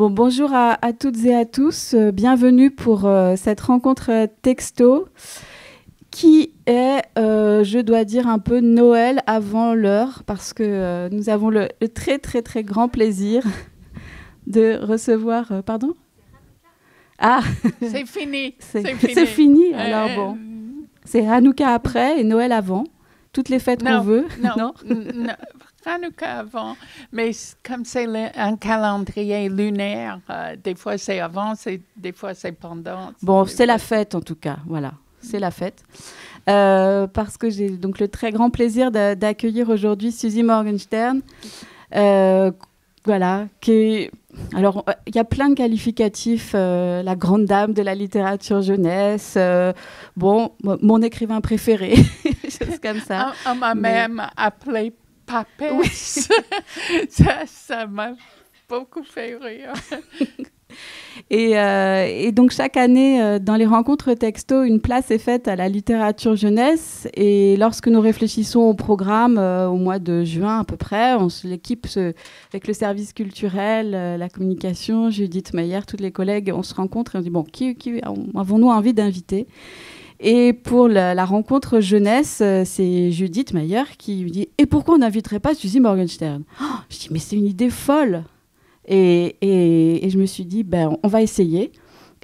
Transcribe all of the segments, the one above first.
Bon, bonjour à toutes et à tous. Bienvenue pour cette rencontre texto qui est, je dois dire, un peu Noël avant l'heure parce que nous avons le très, très, très grand plaisir de recevoir... pardon ? Ah, c'est fini. C'est fini. Alors bon, c'est Hanouka après et Noël avant. Toutes les fêtes qu'on veut. Non. Hanouka avant, mais comme c'est un calendrier lunaire, des fois c'est avant, des fois c'est pendant. Bon, c'est la fête en tout cas, voilà, c'est la fête. Parce que j'ai donc le très grand plaisir d'accueillir aujourd'hui Suzy Morgenstern. Voilà, alors il y a plein de qualificatifs, la grande dame de la littérature jeunesse, bon, mon écrivain préféré, choses comme ça. On m'a même appelé Papesse. Oui. ça m'a beaucoup fait rire. Et donc chaque année, dans les rencontres texto, une place est faite à la littérature jeunesse. Et lorsque nous réfléchissons au programme au mois de juin à peu près, l'équipe avec le service culturel, la communication, Judith Meyer, tous les collègues, on se rencontre et on dit bon, qui avons-nous envie d'inviter ? Et pour la rencontre jeunesse, c'est Judith Meyer qui me dit « Et pourquoi on n'inviterait pas Suzy Morgenstern ?» Je dis « Mais c'est une idée folle !» Et je me suis dit ben, « On va essayer ».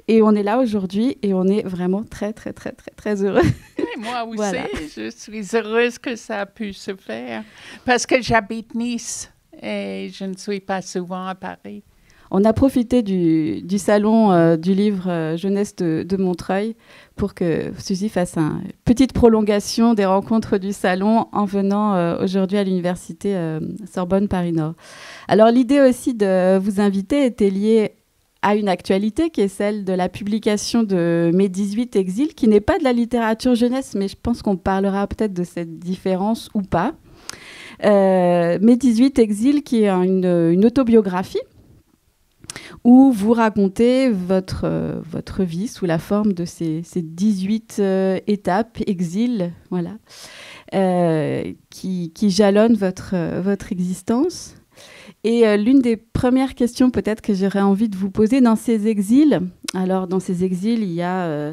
Et on est là aujourd'hui et on est vraiment très, très, très, très, très heureux. Et moi aussi, voilà. Je suis heureuse que ça a pu se faire parce que j'habite Nice et je ne suis pas souvent à Paris. On a profité du salon du livre jeunesse de Montreuil pour que Suzy fasse une petite prolongation des rencontres du salon en venant aujourd'hui à l'université Sorbonne Paris-Nord. Alors l'idée aussi de vous inviter était liée à une actualité qui est celle de la publication de Mes 18 exils, qui n'est pas de la littérature jeunesse, mais je pense qu'on parlera peut-être de cette différence ou pas. Mes 18 exils qui est une autobiographie où vous racontez votre vie sous la forme de ces 18 étapes, exils, voilà, qui jalonnent votre existence. Et l'une des premières questions peut-être que j'aurais envie de vous poser dans ces exils, alors dans ces exils, il y a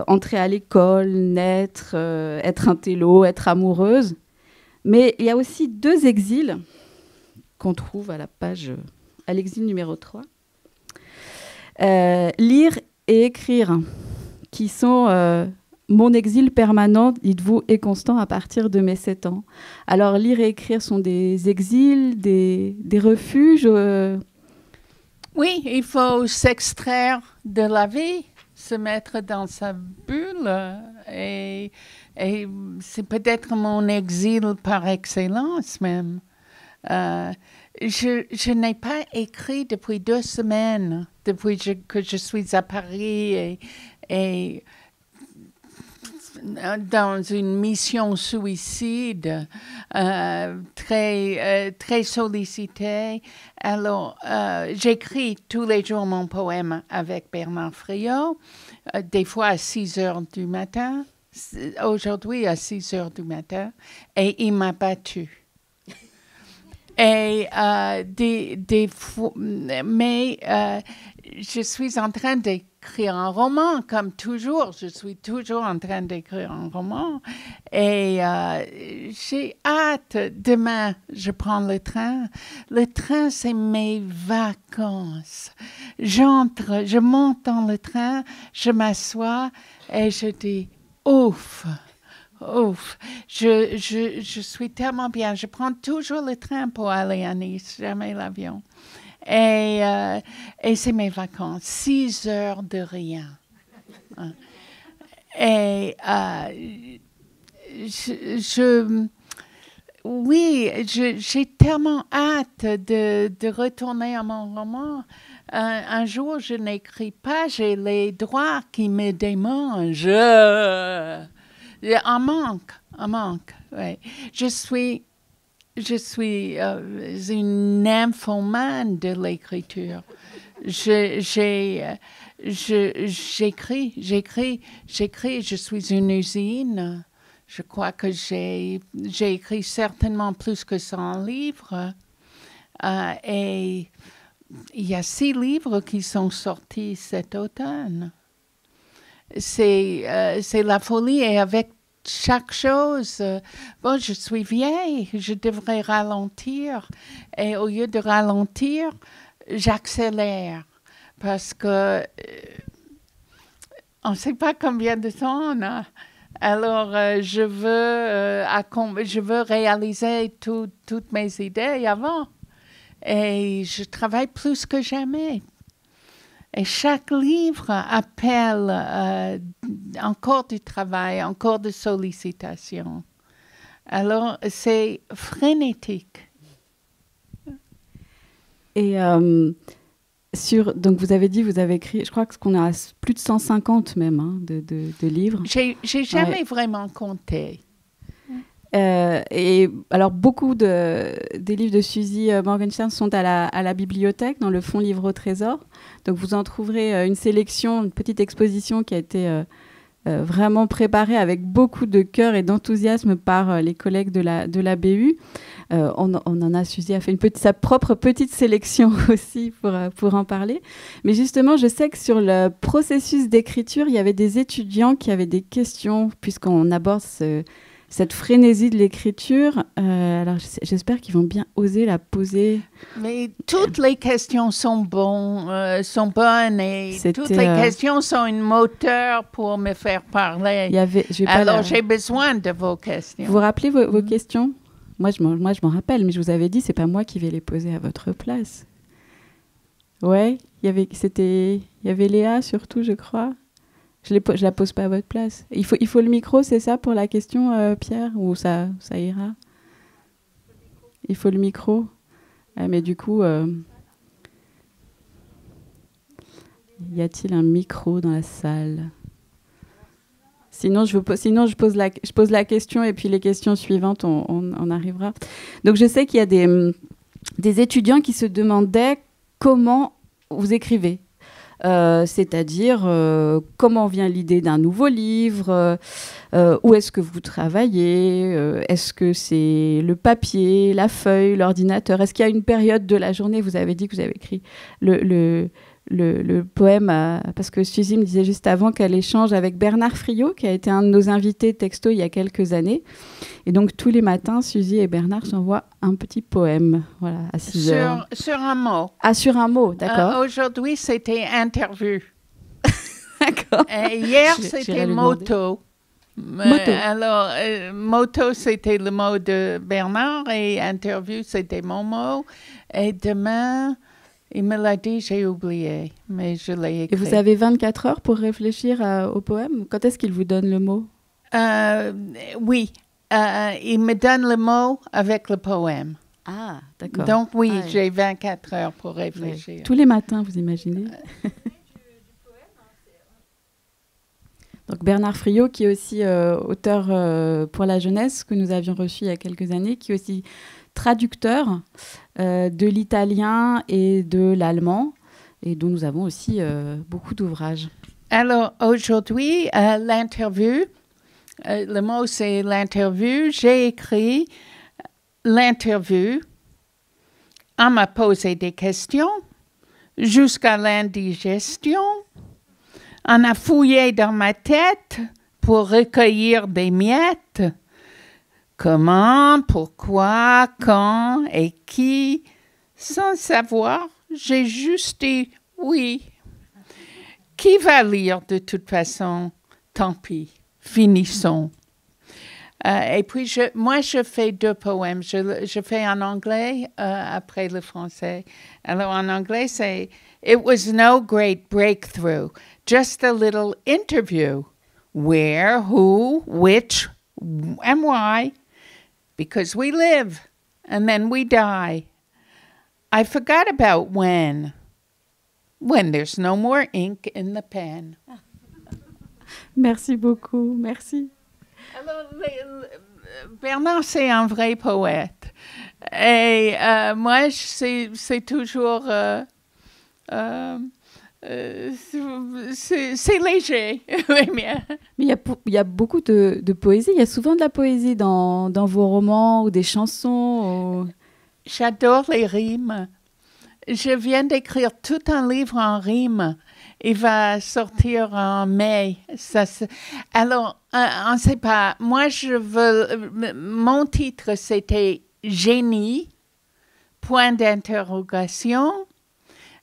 entrer à l'école, naître, être intello, être amoureuse, mais il y a aussi deux exils qu'on trouve à l'exil numéro 3. Lire et écrire, qui sont mon exil permanent, dites-vous, et constant à partir de mes 7 ans. Alors, lire et écrire sont des exils, des refuges Oui, il faut s'extraire de la vie, se mettre dans sa bulle. Et c'est peut-être mon exil par excellence même. Je n'ai pas écrit depuis 2 semaines, depuis que je suis à Paris et dans une mission suicide très sollicitée. Alors, j'écris tous les jours mon poème avec Bernard Friot, des fois à 6 heures du matin, aujourd'hui à 6 heures du matin, et il m'a battue. Et mais je suis en train d'écrire un roman, comme toujours. Je suis toujours en train d'écrire un roman. Et j'ai hâte. Demain, je prends le train. Le train, c'est mes vacances. Je monte dans le train, je m'assois et je dis « Ouf !» Ouf, je suis tellement bien. Je prends toujours le train pour aller à Nice, jamais l'avion. Et c'est mes vacances, 6 heures de rien. Et j'ai tellement hâte de retourner à mon roman. Un jour, je n'écris pas, j'ai les droits qui me démangent. Un manque, oui. Je suis une nymphomane de l'écriture. J'écris, je suis une usine. Je crois que j'ai écrit certainement plus que 100 livres. Et il y a 6 livres qui sont sortis cet automne. C'est la folie et avec chaque chose, bon, je suis vieille, je devrais ralentir et au lieu de ralentir, j'accélère parce que on ne sait pas combien de temps on a. Alors, je veux réaliser toutes mes idées avant et je travaille plus que jamais. Et chaque livre appelle encore du travail, encore de sollicitations. Alors, c'est frénétique. Et donc, vous avez dit, vous avez écrit, je crois qu'on a plus de 150 même hein, de livres. J'ai jamais vraiment compté. Et alors, beaucoup des livres de Suzy Morgenstern sont à la bibliothèque, dans le fonds Livre au Trésor. Donc, vous en trouverez une sélection, une petite exposition qui a été vraiment préparée avec beaucoup de cœur et d'enthousiasme par les collègues de la BU. Suzy a fait sa propre petite sélection aussi pour en parler. Mais justement, je sais que sur le processus d'écriture, il y avait des étudiants qui avaient des questions, puisqu'on aborde cette frénésie de l'écriture. Alors, j'espère qu'ils vont bien oser la poser. Mais toutes les questions sont bonnes et toutes les questions sont un moteur pour me faire parler. J'ai besoin de vos questions. Vous vous rappelez vos questions? Moi, je m'en rappelle, mais je vous avais dit, c'est pas moi qui vais les poser à votre place. Ouais, il y avait Léa surtout, je crois. Je la pose pas à votre place. Il faut le micro, c'est ça pour la question, Pierre, ou ça ira? Il faut le micro. Mais du coup, y a-t-il un micro dans la salle? Sinon, je pose la question et puis les questions suivantes, on arrivera. Donc, je sais qu'il y a des étudiants qui se demandaient comment vous écrivez. C'est-à-dire comment vient l'idée d'un nouveau livre, où est-ce que vous travaillez, est-ce que c'est le papier, la feuille, l'ordinateur, est-ce qu'il y a une période de la journée, vous avez dit que vous avez écrit le poème, parce que Suzy me disait juste avant qu'elle échange avec Bernard Friot, qui a été un de nos invités texto il y a quelques années. Et donc, tous les matins, Suzy et Bernard s'envoient un petit poème, voilà, à 6 heures. Sur un mot. Ah, sur un mot, d'accord. Aujourd'hui, c'était interview. D'accord. Hier, c'était moto. Alors, moto, c'était le mot de Bernard et interview, c'était mon mot. Et demain... Il me l'a dit, j'ai oublié, mais je l'ai écrit. Et vous avez 24 heures pour réfléchir au poème? Quand est-ce qu'il vous donne le mot? Oui, il me donne le mot avec le poème. Ah, d'accord. Donc oui, j'ai 24 heures pour réfléchir. Ouais. Tous les matins, vous imaginez? Donc Bernard Friot, qui est aussi auteur pour la jeunesse, que nous avions reçu il y a quelques années, qui est aussi traducteur de l'italien et de l'allemand, et dont nous avons aussi beaucoup d'ouvrages. Alors, aujourd'hui, l'interview, le mot c'est l'interview. J'ai écrit l'interview. On m'a posé des questions jusqu'à l'indigestion. On a fouillé dans ma tête pour recueillir des miettes. Comment, pourquoi, quand et qui, sans savoir, j'ai juste dit oui. Qui va lire de toute façon? Tant pis, finissons. Et puis, moi, je fais 2 poèmes. Je fais en anglais après le français. Alors, en anglais, c'est « It was no great breakthrough, just a little interview. Where, who, which, and why. Because we live, and then we die. I forgot about when there's no more ink in the pen. » Merci beaucoup, merci. Alors, Bernard, c'est un vrai poète. Et moi, c'est toujours... c'est léger. Mais il y a beaucoup de poésie. Il y a souvent de la poésie dans vos romans ou des chansons. J'adore les rimes. je viens d'écrire tout un livre en rime. Il va sortir en mai. Alors, on ne sait pas. Moi, mon titre, c'était Génie, point d'interrogation.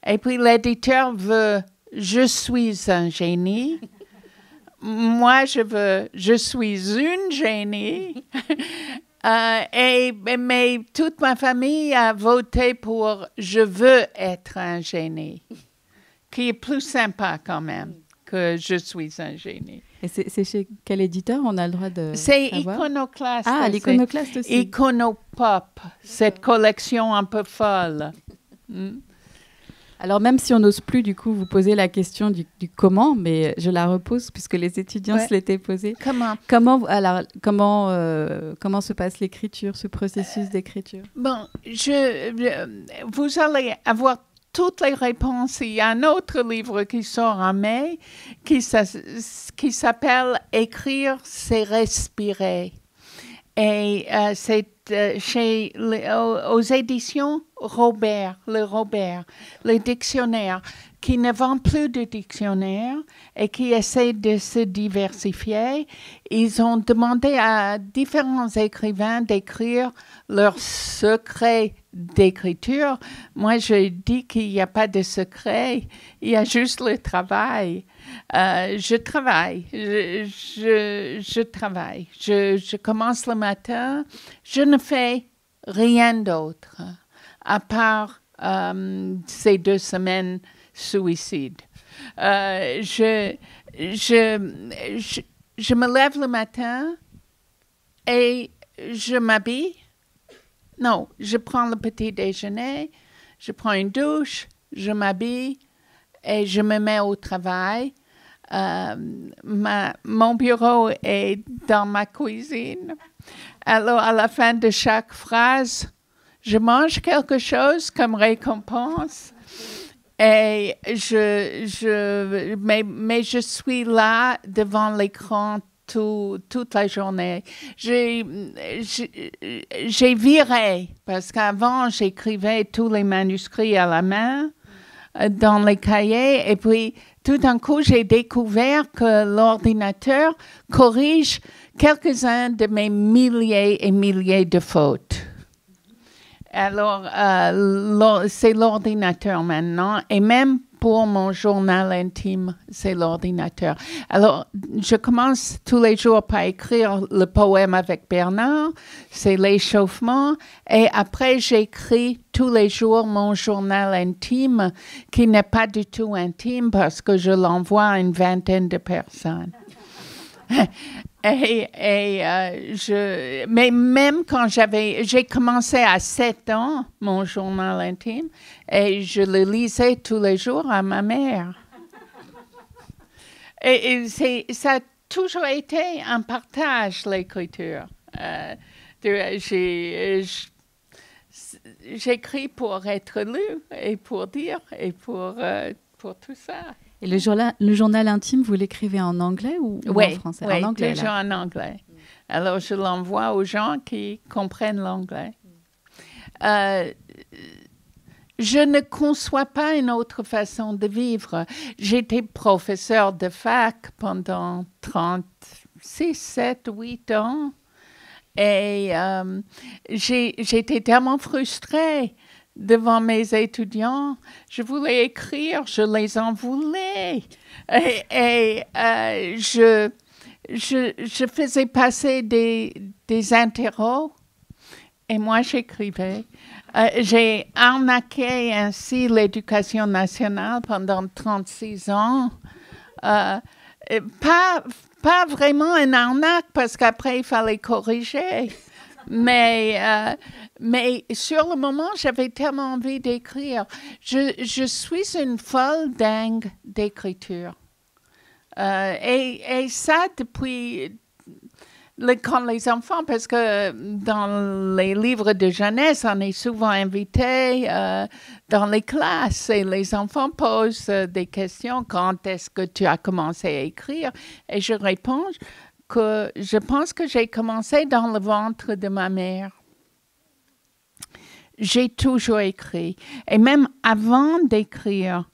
Et puis, l'éditeur veut Je suis un génie. Moi, je suis une génie. Mais toute ma famille a voté pour Je veux être un génie, qui est plus sympa quand même que Je suis un génie. Et c'est chez quel éditeur on a le droit de C'est savoir? Iconoclaste. Ah, l'Iconoclaste aussi. Iconopop, cette collection un peu folle. Alors, même si on n'ose plus, du coup, vous poser la question du comment, mais je la repose puisque les étudiants se l'étaient posée. Comment se passe l'écriture, ce processus d'écriture? Bon, vous allez avoir toutes les réponses. Il y a un autre livre qui sort en mai qui s'appelle « Écrire, c'est respirer ». Et c'est aux éditions Robert, le dictionnaire, qui ne vend plus de dictionnaire et qui essaie de se diversifier. Ils ont demandé à différents écrivains d'écrire leurs secrets d'écriture. Moi, je dis qu'il n'y a pas de secret, il y a juste le travail. Je travaille. Je commence le matin. Je ne fais rien d'autre à part ces 2 semaines suicides. Je me lève le matin et je m'habille. Non, je prends le petit déjeuner, je prends une douche, je m'habille et je me mets au travail. Mon bureau est dans ma cuisine. Alors, à la fin de chaque phrase, je mange quelque chose comme récompense. Et mais je suis là devant l'écran toute la journée. J'ai viré, parce qu'avant, j'écrivais tous les manuscrits à la main dans les cahiers. Et puis, tout d'un coup, j'ai découvert que l'ordinateur corrige quelques-uns de mes milliers et milliers de fautes. Alors, c'est l'ordinateur maintenant. Et même pour mon journal intime, c'est l'ordinateur. Alors, je commence tous les jours par écrire le poème avec Bernard. C'est l'échauffement. Et après, j'écris tous les jours mon journal intime, qui n'est pas du tout intime parce que je l'envoie à une vingtaine de personnes. Mais même quand j'ai commencé à 7 ans, mon journal intime, et je le lisais tous les jours à ma mère. Et ça a toujours été un partage, l'écriture. J'écris pour être lu et pour dire et pour tout ça. Et le journal intime, vous l'écrivez en anglais ou en français? Oui, en anglais, toujours en anglais. Alors, je l'envoie aux gens qui comprennent l'anglais. Je ne conçois pas une autre façon de vivre. J'étais professeur de fac pendant 36, 7, 8 ans. Et j'étais tellement frustrée devant mes étudiants. Je voulais écrire, je les en voulais. Et je faisais passer des interros et moi j'écrivais. J'ai arnaqué ainsi l'éducation nationale pendant 36 ans. Pas vraiment une arnaque parce qu'après il fallait corriger. Mais sur le moment, j'avais tellement envie d'écrire. Je suis une folle dingue d'écriture. Et ça depuis quand les enfants, parce que dans les livres de jeunesse, on est souvent invité dans les classes et les enfants posent des questions. Quand est-ce que tu as commencé à écrire? Et je réponds que je pense que j'ai commencé dans le ventre de ma mère. j'ai toujours écrit. Et même avant d'écrire,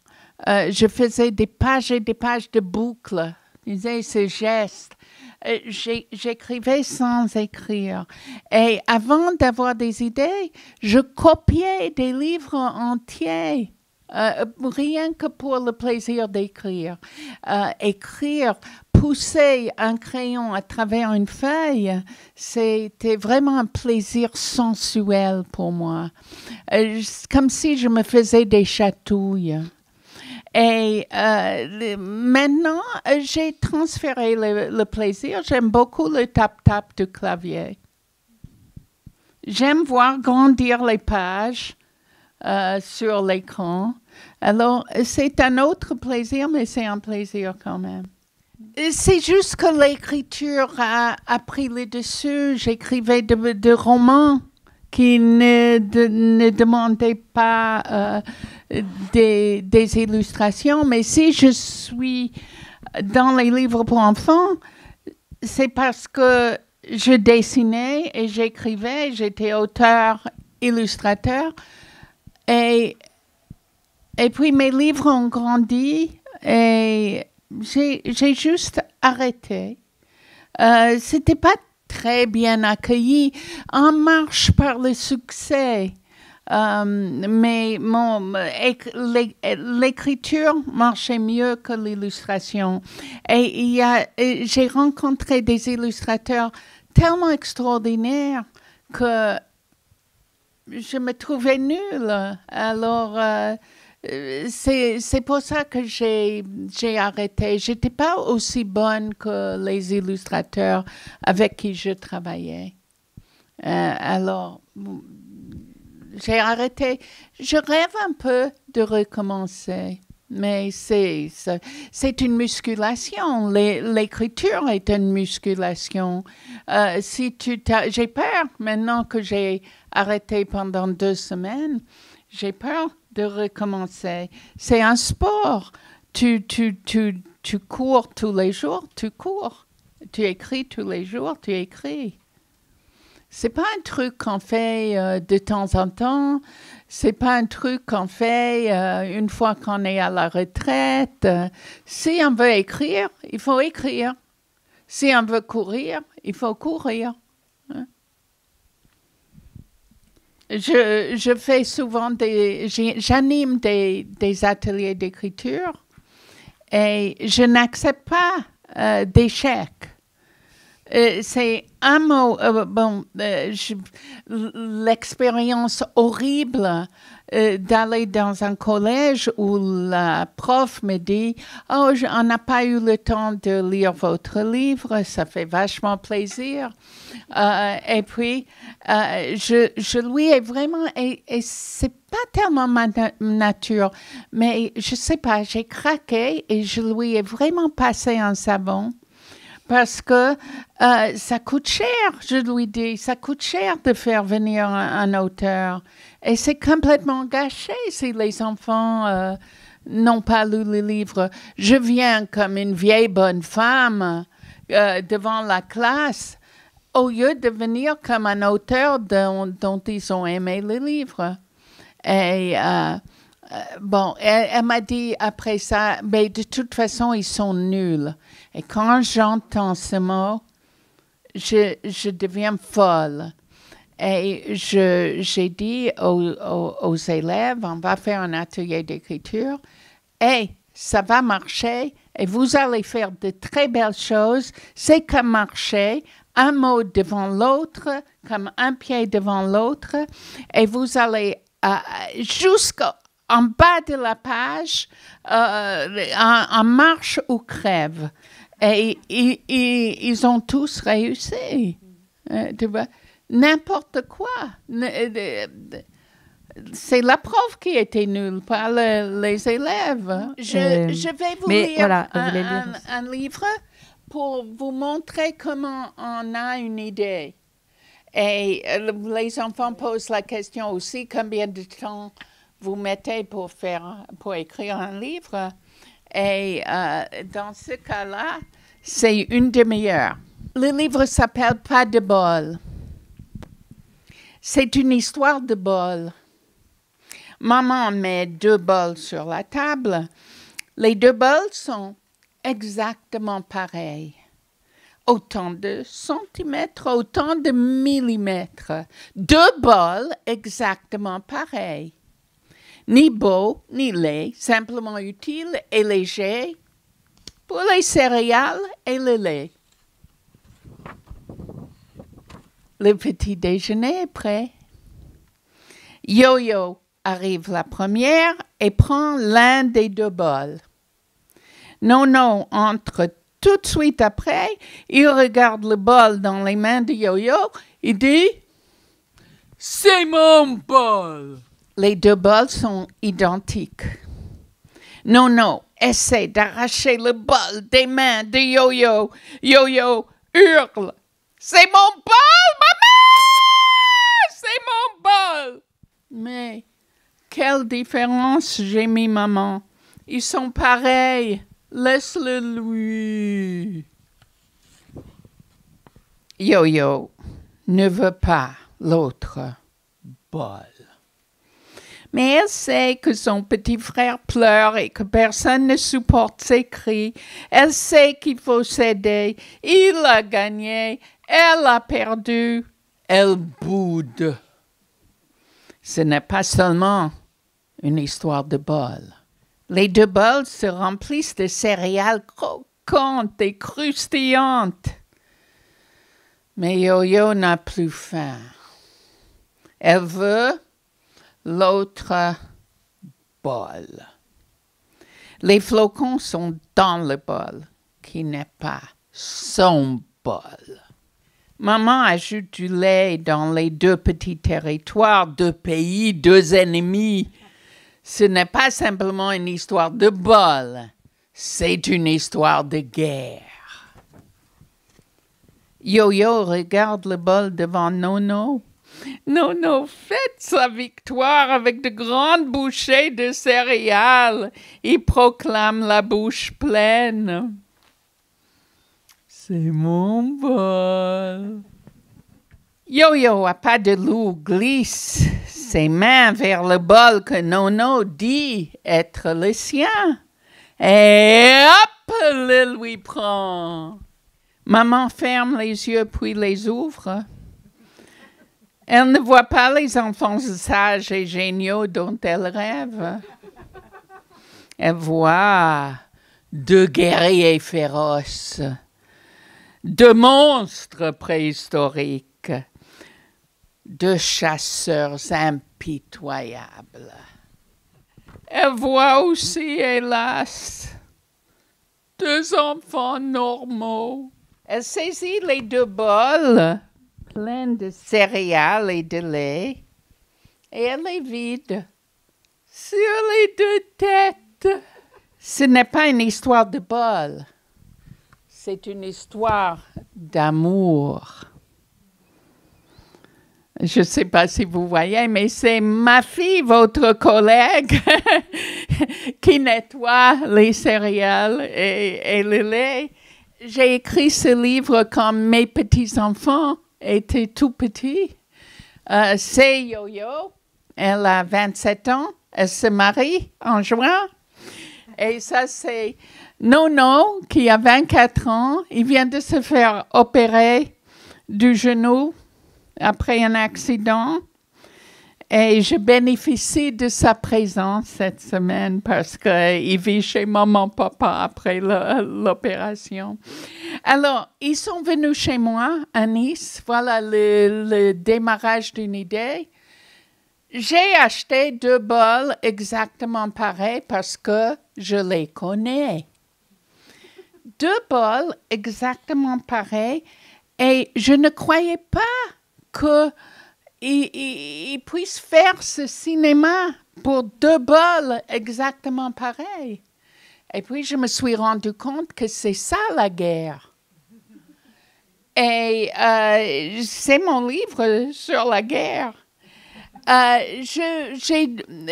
je faisais des pages et des pages de boucles. Je faisais ces gestes. J'écrivais sans écrire. Et avant d'avoir des idées, je copiais des livres entiers. Rien que pour le plaisir d'écrire. Écrire, pousser un crayon à travers une feuille, c'était vraiment un plaisir sensuel pour moi. Comme si je me faisais des chatouilles. Et maintenant, j'ai transféré le plaisir. J'aime beaucoup le tap-tap du clavier. J'aime voir grandir les pages sur l'écran. Alors, c'est un autre plaisir, mais c'est un plaisir quand même. C'est juste que l'écriture a pris le dessus. J'écrivais de romans qui ne demandaient pas des illustrations. Mais si je suis dans les livres pour enfants, c'est parce que je dessinais et j'écrivais. J'étais auteur, illustrateur. Et puis mes livres ont grandi et j'ai juste arrêté. C'était pas très bien accueilli, en marche par le succès. Mais l'écriture marchait mieux que l'illustration. Et j'ai rencontré des illustrateurs tellement extraordinaires que je me trouvais nulle. Alors, c'est pour ça que j'ai arrêté. Je n'étais pas aussi bonne que les illustrateurs avec qui je travaillais. Alors, j'ai arrêté. Je rêve un peu de recommencer. Mais c'est une musculation. L'écriture est une musculation. J'ai peur, maintenant que j'ai arrêté pendant 2 semaines, j'ai peur de recommencer. C'est un sport. Tu cours tous les jours, tu cours. Tu écris tous les jours, tu écris. C'est pas un truc qu'on fait de temps en temps. C'est pas un truc qu'on fait une fois qu'on est à la retraite. Si on veut écrire, il faut écrire. Si on veut courir, il faut courir. Hein? Je fais souvent j'anime des ateliers d'écriture et je n'accepte pas d'échecs. C'est un mot, l'expérience horrible d'aller dans un collège où la prof me dit « Oh, on n'a pas eu le temps de lire votre livre, ça fait vachement plaisir. » Et puis, je lui ai vraiment, et c'est pas tellement ma nature, mais je sais pas, j'ai craqué et je lui ai vraiment passé un savon. Parce que ça coûte cher, je lui dis, ça coûte cher de faire venir un auteur. Et c'est complètement gâché si les enfants n'ont pas lu le livre. Je viens comme une vieille bonne femme devant la classe, au lieu de venir comme un auteur dont ils ont aimé le livre. Et bon, elle m'a dit après ça, mais de toute façon, ils sont nuls. Et quand j'entends ce mot, je deviens folle. Et j'ai dit aux élèves, on va faire un atelier d'écriture, et ça va marcher, et vous allez faire de très belles choses. C'est comme marcher, un mot devant l'autre, comme un pied devant l'autre, et vous allez jusqu'en bas de la page, en marche ou crève. Et ils ont tous réussi. Tu vois? N'importe quoi. C'est la prof qui était nulle, pas les élèves. Je vais vous lire, voilà, un livre pour vous montrer comment on a une idée. Et les enfants posent la question aussi, combien de temps vous mettez pour écrire un livre? Et dans ce cas-là, c'est 1 demi-heure. Le livre s'appelle « Pas de bol ». C'est une histoire de bol. Maman met 2 bols sur la table. Les 2 bols sont exactement pareils. Autant de centimètres, autant de millimètres. 2 bols exactement pareils. Ni beau, ni laid, simplement utile et léger pour les céréales et le lait. Le petit déjeuner est prêt. Yo-Yo arrive la première et prend l'un des 2 bols. Nono entre tout de suite après. Il regarde le bol dans les mains de Yo-Yo. Il dit « C'est mon bol !» Les 2 bols sont identiques. Nono essaie d'arracher le bol des mains de Yo-Yo. Yo-Yo hurle « C'est mon bol, maman! C'est mon bol! » Mais quelle différence, gémit maman. Ils sont pareils. Laisse-le lui. Yo-Yo ne veut pas l'autre bol. Mais elle sait que son petit frère pleure et que personne ne supporte ses cris. Elle sait qu'il faut s'aider. Il a gagné. Elle a perdu. Elle boude. Ce n'est pas seulement une histoire de bol. Les 2 bols se remplissent de céréales croquantes et croustillantes. Mais Yo-Yo n'a plus faim. Elle veut l'autre bol. Les flocons sont dans le bol, qui n'est pas son bol. Maman ajoute du lait dans les 2 petits territoires, 2 pays, 2 ennemis. Ce n'est pas simplement une histoire de bol, c'est une histoire de guerre. Yo-Yo regarde le bol devant Nono. Nono fête sa victoire avec de grandes bouchées de céréales. Il proclame la bouche pleine. C'est mon bol. Yo-Yo à pas de loup glisse ses mains vers le bol que Nono dit être le sien. Et hop, le lui prend. Maman ferme les yeux puis les ouvre. Elle ne voit pas les enfants sages et géniaux dont elle rêve. Elle voit 2 guerriers féroces, 2 monstres préhistoriques, 2 chasseurs impitoyables. Elle voit aussi, hélas, 2 enfants normaux. Elle saisit les 2 bols pleins de céréales et de lait et elle les vide sur les 2 têtes. Ce n'est pas une histoire de bol, c'est une histoire d'amour. Je ne sais pas si vous voyez, mais c'est ma fille, votre collègue, qui nettoie les céréales et le lait. J'ai écrit ce livre quand mes petits-enfants étaient tout petits. C'est Yo-Yo, elle a 27 ans, elle se marie en juin. Et ça, c'est Nono, qui a 24 ans. Il vient de se faire opérer du genou après un accident. Et je bénéficie de sa présence cette semaine parce qu'il vit chez maman-papa après l'opération. Alors, ils sont venus chez moi à Nice. Voilà le démarrage d'une idée. J'ai acheté 2 bols exactement pareils parce que je les connais. 2 bols exactement pareils et je ne croyais pas qu'il puisse faire ce cinéma pour 2 bols exactement pareils. Et puis je me suis rendu compte que c'est ça la guerre. Et c'est mon livre sur la guerre.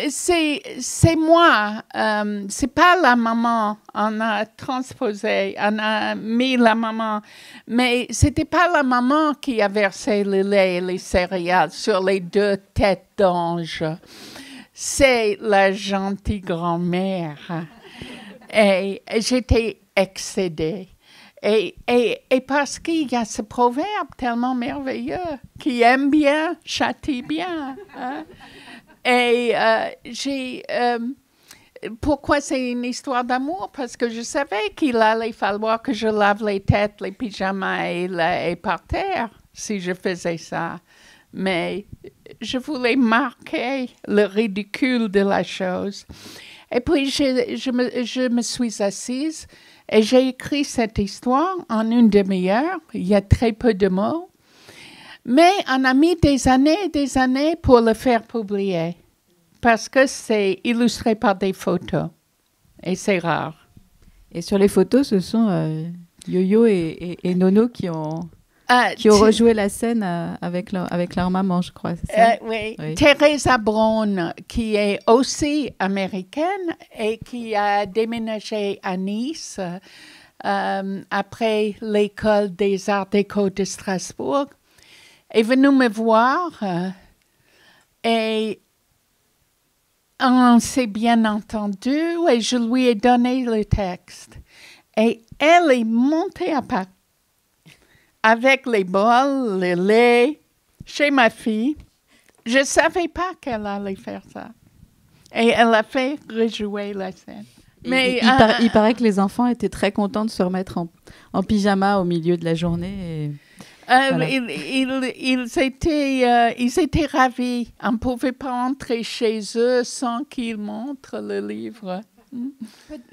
C'est moi, c'est pas la maman. On a transposé, on a mis la maman, mais c'était pas la maman qui a versé le lait et les céréales sur les deux têtes d'ange. C'est la gentille grand-mère. Et j'étais excédée. Et parce qu'il y a ce proverbe tellement merveilleux, qui aime bien, châtie bien. Hein? Et pourquoi c'est une histoire d'amour? Parce que je savais qu'il allait falloir que je lave les têtes, les pyjamas et par terre si je faisais ça. Mais je voulais marquer le ridicule de la chose. Et puis, je me suis assise et j'ai écrit cette histoire en une demi-heure. Il y a très peu de mots. Mais on a mis des années pour le faire publier. Parce que c'est illustré par des photos. Et c'est rare. Et sur les photos, ce sont Yo-Yo et Nono qui ont rejoué la scène avec leur maman, je crois. C'est ça? Oui. Teresa Braun, qui est aussi américaine et qui a déménagé à Nice après l'école des arts déco de Strasbourg, est venue me voir et on s'est bien entendu et je lui ai donné le texte. Et elle est montée à Paris avec les bols, le lait, chez ma fille. Je ne savais pas qu'elle allait faire ça. Et elle a fait rejouer la scène. Mais il paraît que les enfants étaient très contents de se remettre en pyjama au milieu de la journée. Voilà. Ils étaient ravis. On ne pouvait pas entrer chez eux sans qu'ils montrent le livre.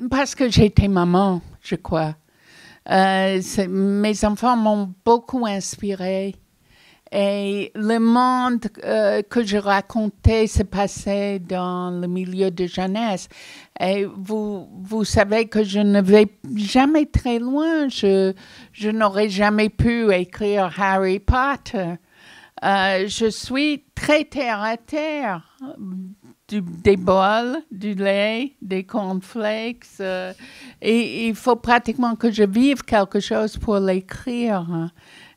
Parce que j'étais maman, je crois. Mes enfants m'ont beaucoup inspirée. Et le monde que je racontais se passait dans le milieu de jeunesse. Et vous savez que je ne vais jamais très loin. Je n'aurais jamais pu écrire Harry Potter. Je suis très terre à terre. Des bols, du lait, des cornflakes. Et il faut pratiquement que je vive quelque chose pour l'écrire.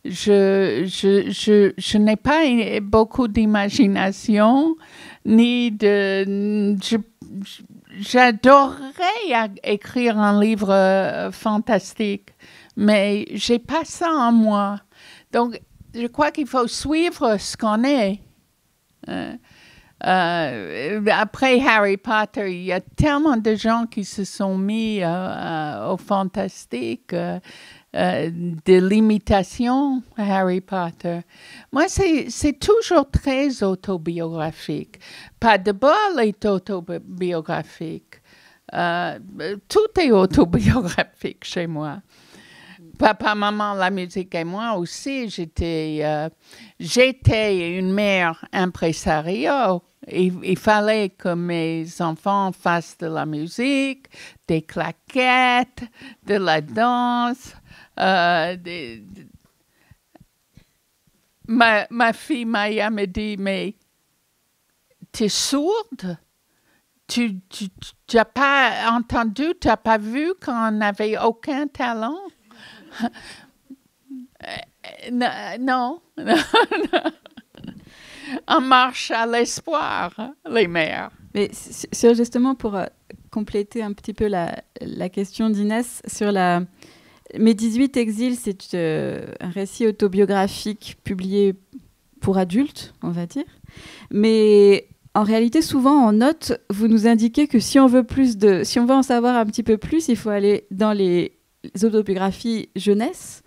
Je n'ai pas beaucoup d'imagination, ni de... J'adorerais écrire un livre fantastique, mais j'ai pas ça en moi. Donc, je crois qu'il faut suivre ce qu'on est. Après Harry Potter, il y a tellement de gens qui se sont mis au fantastique, de l'imitation Harry Potter. Moi, c'est toujours très autobiographique. Pas de bol est autobiographique. Tout est autobiographique chez moi. Papa, maman, la musique et moi aussi, j'étais une mère impresario. Il fallait que mes enfants fassent de la musique, des claquettes, de la danse. Ma fille Maya me dit, mais tu es sourde? Tu n'as pas entendu, tu n'as pas vu qu'on n'avait aucun talent? Non. On marche à l'espoir, les mères. Mais justement, pour compléter un petit peu la question d'Inès, sur Mes 18 exils, c'est un récit autobiographique publié pour adultes, on va dire. Mais en réalité, souvent, en note, vous nous indiquez que si on veut en savoir un petit peu plus, il faut aller dans les autobiographies jeunesse,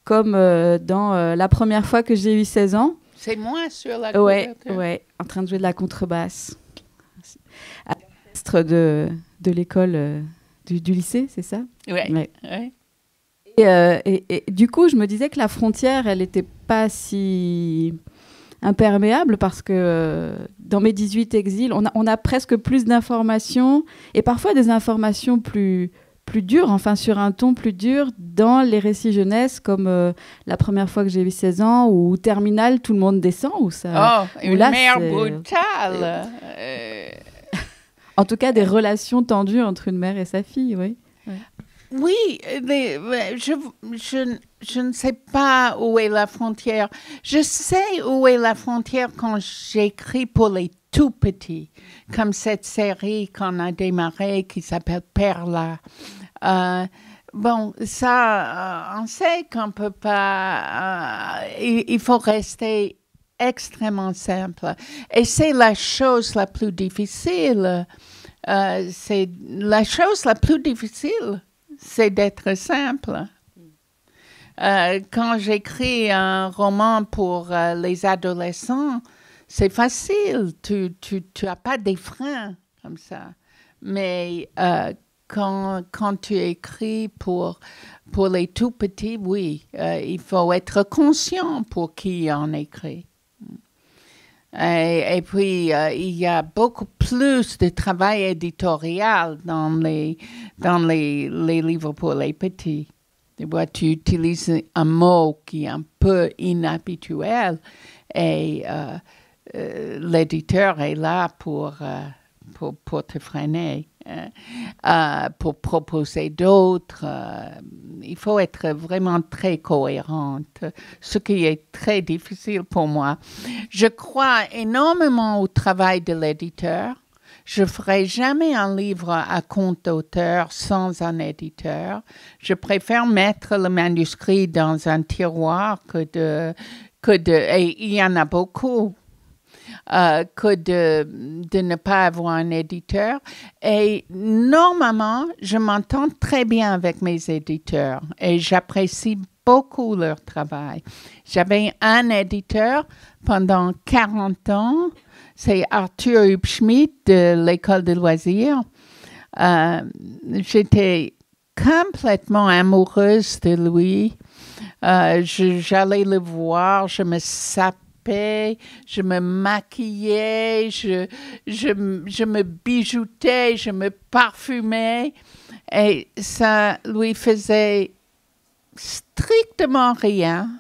comme dans La première fois que j'ai eu 16 ans. C'est moi sur la couverture. Ouais, en train de jouer de la contrebasse. À l'orchestre de l'école du lycée, c'est ça? Oui. Et du coup, je me disais que la frontière, elle n'était pas si imperméable parce que dans Mes 18 exils, on a presque plus d'informations et parfois des informations plus dures, enfin sur un ton plus dur dans les récits jeunesse, comme La première fois que j'ai eu 16 ans ou Terminal, tout le monde descend ou ça. Oh, une là, mère brutale. En tout cas, des relations tendues entre une mère et sa fille, oui. Ouais. Oui, je ne sais pas où est la frontière. Je sais où est la frontière quand j'écris pour les tout petits, comme cette série qu'on a démarrée qui s'appelle Perla. Bon, ça, on sait qu'on ne peut pas... il faut rester extrêmement simple. Et c'est la chose la plus difficile. C'est la chose la plus difficile. C'est d'être simple. Quand j'écris un roman pour les adolescents, c'est facile. Tu n'as pas des freins comme ça. Mais quand tu écris pour les tout petits, oui, il faut être conscient pour qui on écrit. Et puis, il y a beaucoup plus de travail éditorial dans les livres pour les petits. Tu utilises un mot qui est un peu inhabituel et l'éditeur est là pour te freiner, pour proposer d'autres. Il faut être vraiment très cohérente, ce qui est très difficile pour moi. Je crois énormément au travail de l'éditeur. Je ne ferai jamais un livre à compte d'auteur sans un éditeur. Je préfère mettre le manuscrit dans un tiroir et il y en a beaucoup. Que de ne pas avoir un éditeur. Et normalement, je m'entends très bien avec mes éditeurs et j'apprécie beaucoup leur travail. J'avais un éditeur pendant 40 ans, c'est Arthur Hubschmidt de l'École de loisirs. J'étais complètement amoureuse de lui. J'allais le voir, je me sapais, je me maquillais, je me bijoutais, je me parfumais et ça lui faisait strictement rien.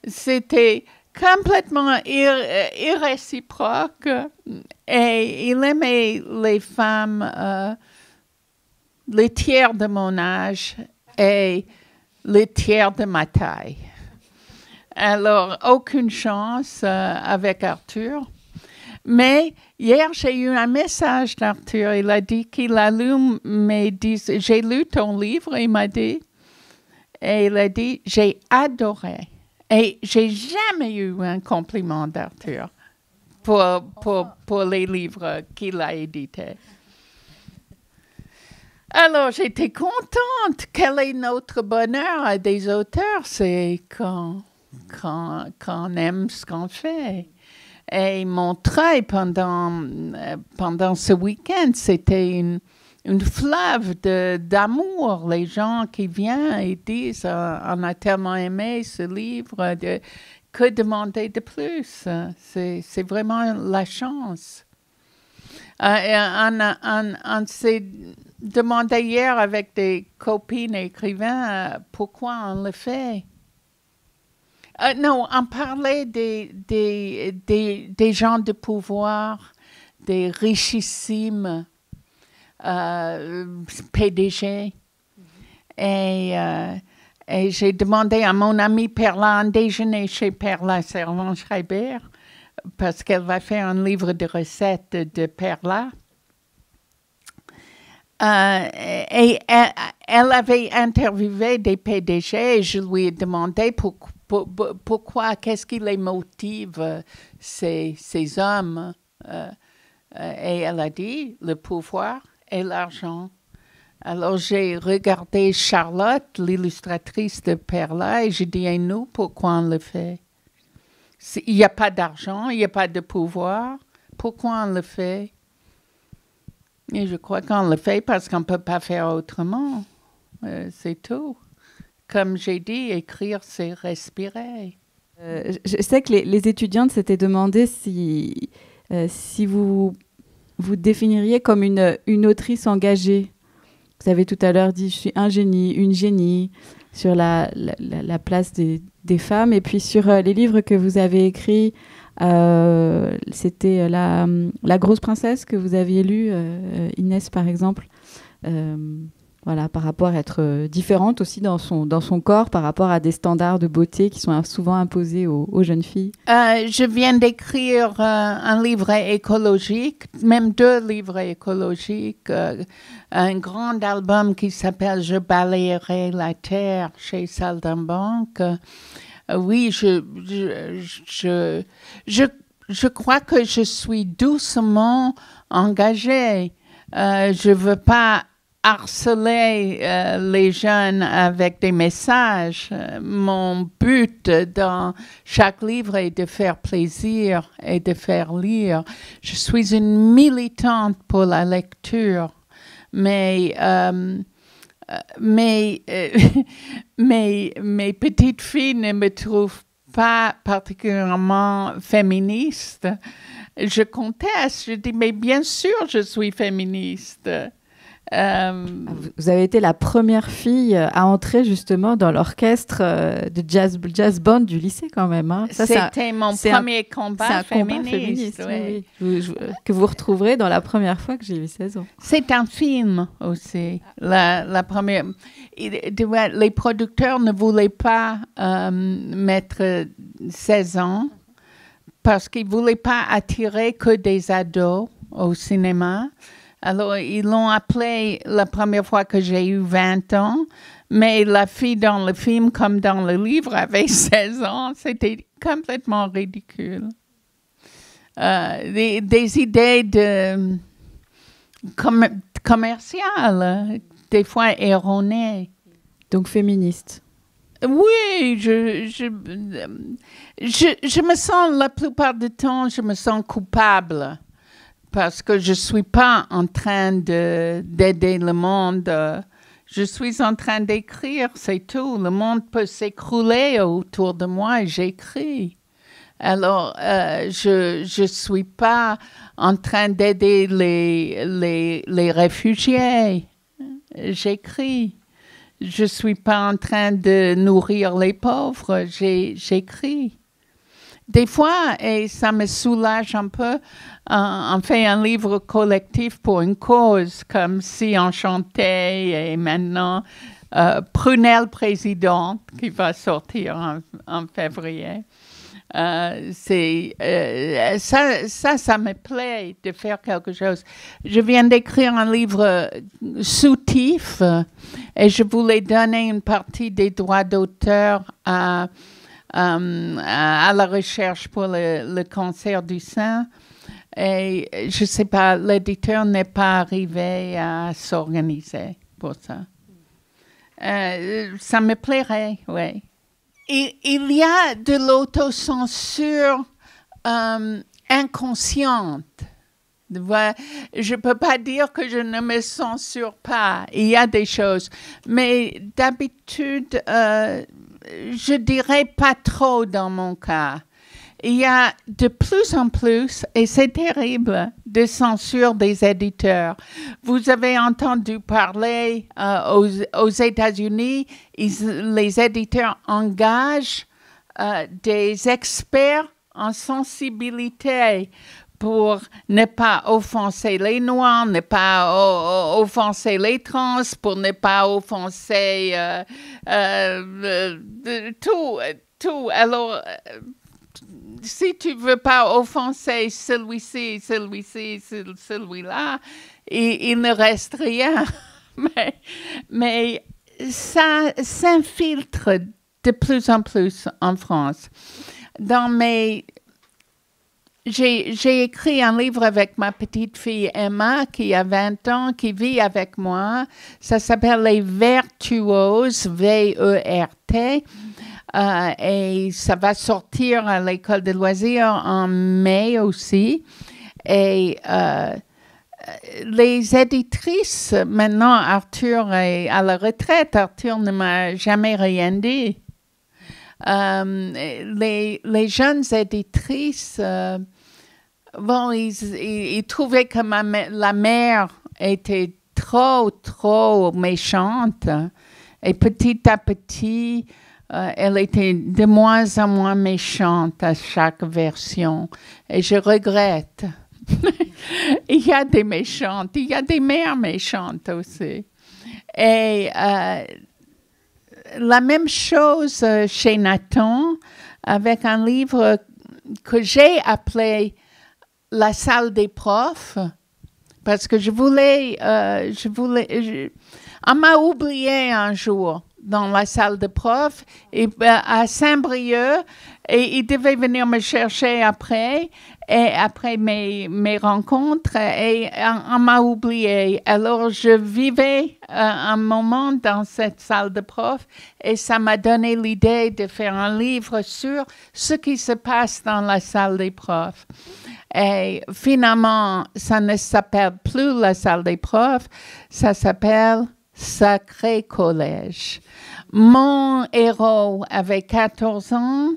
C'était complètement irréciproque et il aimait les femmes, les tiers de mon âge et les tiers de ma taille. Alors, aucune chance avec Arthur. Mais hier, j'ai eu un message d'Arthur. Il a dit qu'il a lu j'ai lu ton livre, il m'a dit. Et il a dit, j'ai adoré. Et j'ai jamais eu un compliment d'Arthur pour les livres qu'il a édités. Alors, j'étais contente. Quel est notre bonheur à des auteurs? C'est quand on aime ce qu'on fait. Et mon travail pendant ce week-end, c'était une fleuve d'amour. Les gens qui viennent et disent « On a tellement aimé ce livre, que demander de plus ?» C'est vraiment la chance. On s'est demandé hier avec des copines écrivains pourquoi on le fait. Non, on parlait des gens de pouvoir, des richissimes PDG. Et j'ai demandé à mon amie Perla un déjeuner chez Perla Servan-Schreiber parce qu'elle va faire un livre de recettes de Perla. Et elle avait interviewé des PDG et je lui ai demandé pourquoi, qu'est-ce qui les motive, ces hommes. Et elle a dit le pouvoir et l'argent. Alors j'ai regardé Charlotte, l'illustratrice de Perla, et j'ai dit et nous, pourquoi on le fait? Il n'y a pas d'argent, il n'y a pas de pouvoir. Pourquoi on le fait? Et je crois qu'on le fait parce qu'on ne peut pas faire autrement. C'est tout. Comme j'ai dit, écrire, c'est respirer. Je sais que les étudiantes s'étaient demandé si vous définiriez comme une autrice engagée. Vous avez tout à l'heure dit « je suis un génie, une génie » sur la place des femmes. Et puis sur les livres que vous avez écrits, c'était la Grosse Princesse que vous aviez lu, Inès par exemple. Voilà, par rapport à être différente aussi dans son corps, par rapport à des standards de beauté qui sont souvent imposés aux jeunes filles. Je viens d'écrire un livre écologique, même 2 livres écologiques, un grand album qui s'appelle « Je balayerai la terre » chez Saltimbanque. Oui, je crois que je suis doucement engagée. Je veux pas harceler les jeunes avec des messages. Mon but dans chaque livre est de faire plaisir et de faire lire. Je suis une militante pour la lecture, mais mes petites filles ne me trouvent pas particulièrement féministe. Je conteste, je dis, mais bien sûr, je suis féministe. Vous avez été la première fille à entrer justement dans l'orchestre de jazz band du lycée quand même. Hein. C'était mon premier combat féministe. Oui. Que vous retrouverez dans la première fois que j'ai eu 16 ans. C'est un film aussi. La première. Les producteurs ne voulaient pas mettre 16 ans parce qu'ils ne voulaient pas attirer que des ados au cinéma. Alors, ils l'ont appelé la première fois que j'ai eu 20 ans, mais la fille dans le film, comme dans le livre, avait 16 ans. C'était complètement ridicule. Des idées commerciales, des fois erronées. Donc, féministe. Oui, je me sens, la plupart du temps, je me sens coupable. Parce que je ne suis pas en train d'aider le monde. Je suis en train d'écrire, c'est tout. Le monde peut s'écrouler autour de moi et j'écris. Alors, je ne suis pas en train d'aider les réfugiés. J'écris. Je ne suis pas en train de nourrir les pauvres. J'écris. Des fois, et ça me soulage un peu, on fait un livre collectif pour une cause, comme Si on chantait, et maintenant Prunelle présidente, qui va sortir en février. Ça me plaît de faire quelque chose. Je viens d'écrire un livre soutif et je voulais donner une partie des droits d'auteur à la recherche pour le cancer du sein. Et je ne sais pas, l'éditeur n'est pas arrivé à s'organiser pour ça. Ça me plairait, oui. Il y a de l'autocensure inconsciente. Je ne peux pas dire que je ne me censure pas. Il y a des choses. Mais d'habitude, je dirais pas trop dans mon cas. Il y a de plus en plus, et c'est terrible, de censure des éditeurs. Vous avez entendu parler aux États-Unis, les éditeurs engagent des experts en sensibilité pour ne pas offenser les Noirs, ne pas offenser les trans, pour ne pas offenser tout. Alors, si tu ne veux pas offenser celui-ci, celui-là, il ne reste rien. Mais ça s'infiltre de plus en plus en France. J'ai écrit un livre avec ma petite fille Emma, qui a 20 ans, qui vit avec moi. Ça s'appelle Les Vertuoses, V-E-R-T. Et ça va sortir à l'école de loisirs en mai aussi. Et les éditrices, maintenant Arthur est à la retraite, Arthur ne m'a jamais rien dit. Les jeunes éditrices, ils trouvaient que la mère était trop méchante. Et petit à petit, elle était de moins en moins méchante à chaque version. Et je regrette. Il y a des méchantes, il y a des mères méchantes aussi. Et la même chose chez Nathan, avec un livre que j'ai appelé La salle des profs, parce que on m'a oublié un jour dans la salle de profs à Saint-Brieuc, et il devait venir me chercher après mes rencontres, et on m'a oublié. Alors je vivais un moment dans cette salle de profs, et ça m'a donné l'idée de faire un livre sur ce qui se passe dans la salle des profs. Et finalement, ça ne s'appelle plus la salle des profs, ça s'appelle Sacré Collège. Mon héros avait 14 ans,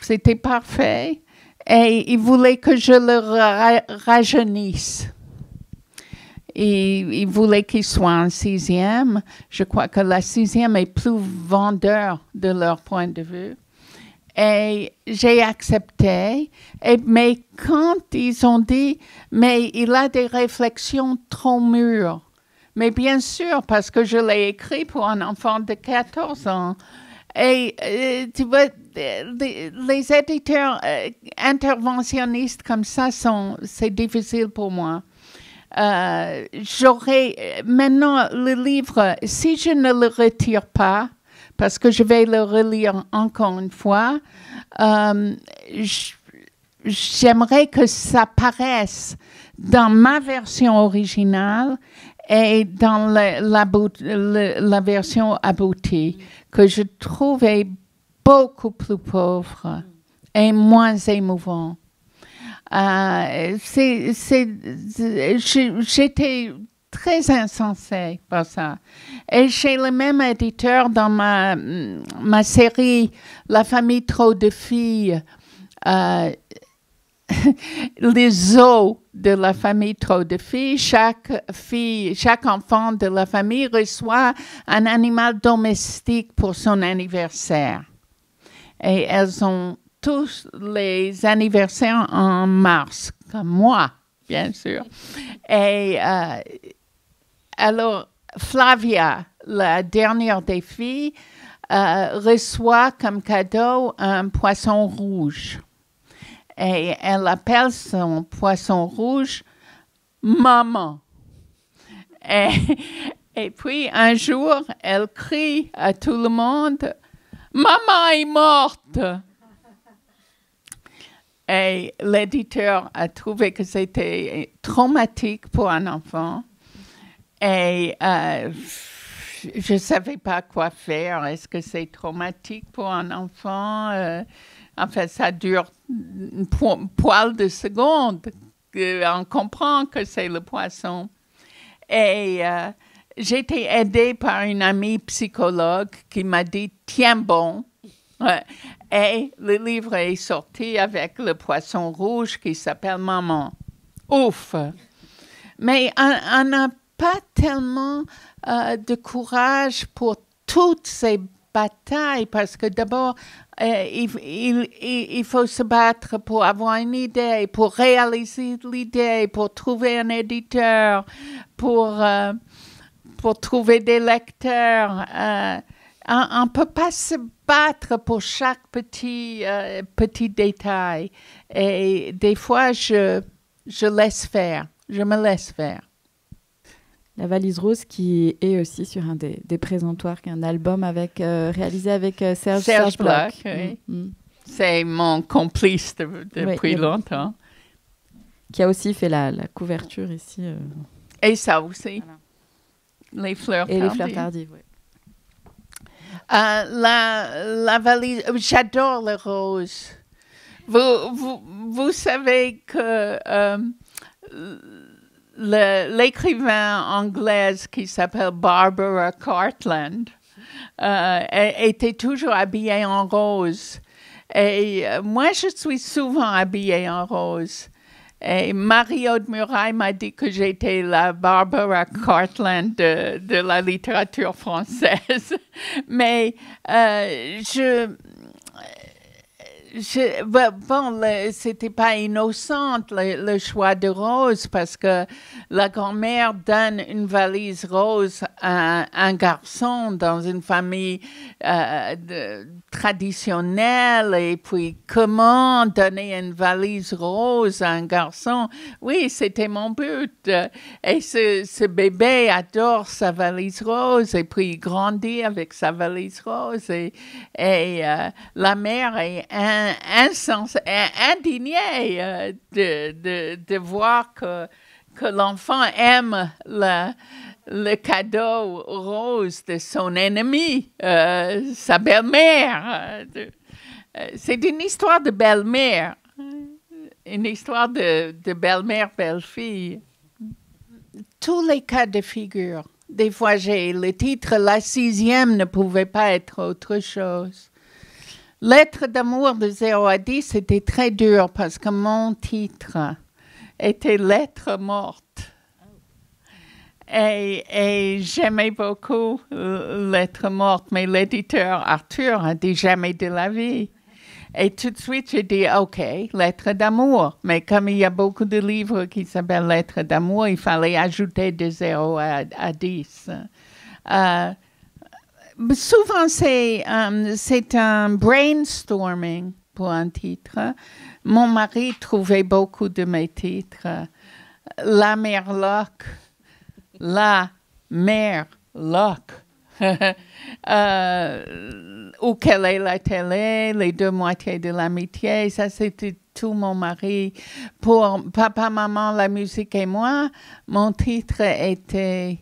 c'était parfait, et il voulait que je le rajeunisse. Il voulait qu'il soit en 6e. Je crois que la 6e est plus vendeur de leur point de vue. Et j'ai accepté. Mais quand ils ont dit, mais il a des réflexions trop mûres. Mais bien sûr, parce que je l'ai écrit pour un enfant de 14 ans. Et tu vois, les éditeurs interventionnistes comme ça, c'est difficile pour moi. Maintenant le livre, si je ne le retire pas, parce que je vais le relire encore une fois, j'aimerais que ça paraisse dans ma version originale et dans la version aboutie, que je trouvais beaucoup plus pauvre et moins émouvant. J'étais très insensée par ça. Et chez le même éditeur, dans ma série La famille trop de filles, les os de la famille trop de filles, chaque enfant de la famille reçoit un animal domestique pour son anniversaire. Et elles ont tous les anniversaires en mars, comme moi, bien sûr. Et alors, Flavia, la dernière des filles, reçoit comme cadeau un poisson rouge. Et elle appelle son poisson rouge maman. Et puis, un jour, elle crie à tout le monde, « Maman est morte !» Et l'éditeur a trouvé que c'était traumatique pour un enfant. Et je ne savais pas quoi faire. Est-ce que c'est traumatique pour un enfant? Enfin, ça dure une poil de seconde. On comprend que c'est le poisson. Et j'ai été aidée par une amie psychologue qui m'a dit « Tiens bon ». Et le livre est sorti avec le poisson rouge qui s'appelle Maman. Ouf! Mais on n'a pas tellement de courage pour toutes ces batailles, parce que d'abord, il faut se battre pour avoir une idée, pour réaliser l'idée, pour trouver un éditeur, pour trouver des lecteurs. On ne peut pas se battre pour chaque petit détail. Et des fois, je laisse faire. Je me laisse faire. La valise rose, qui est aussi sur un des présentoirs, qui est un album réalisé avec Serge Bloch. Oui. C'est mon complice depuis longtemps. Qui a aussi fait la couverture ici. Et ça aussi. Voilà. Les fleurs tardives. Et les fleurs tardives, oui. La valise, j'adore les roses. Vous savez que l'écrivain anglaise qui s'appelle Barbara Cartland était toujours habillée en rose. Et moi, je suis souvent habillée en rose. Et Marie-Aude Muraille m'a dit que j'étais la Barbara Cartland de la littérature française. Mais c'était pas innocent le choix de Rose parce que la grand-mère donne une valise rose à un garçon dans une famille traditionnelle et puis comment donner une valise rose à un garçon. Oui, c'était mon but. Et ce bébé adore sa valise rose et puis il grandit avec sa valise rose et la mère est indignée de voir que l'enfant aime le cadeau rose de son ennemi, sa belle-mère. C'est une histoire de belle-mère, une histoire de belle-mère, belle-fille. Tous les cas de figure. Des fois, j'ai le titre « La sixième ne pouvait pas être autre chose ». Lettre d'amour de 0 à 10, c'était très dur parce que mon titre était Lettre morte. Et j'aimais beaucoup Lettre morte, mais l'éditeur Arthur a dit jamais de la vie. Et tout de suite, j'ai dit, OK, Lettre d'amour. Mais comme il y a beaucoup de livres qui s'appellent Lettre d'amour, il fallait ajouter de 0 à 10. Souvent, c'est un brainstorming pour un titre. Mon mari trouvait beaucoup de mes titres. La mère Locke. La mère Locke. Ou quelle est la télé, les deux moitiés de l'amitié. Ça, c'était tout mon mari. Pour Papa, Maman, la musique et moi, mon titre était...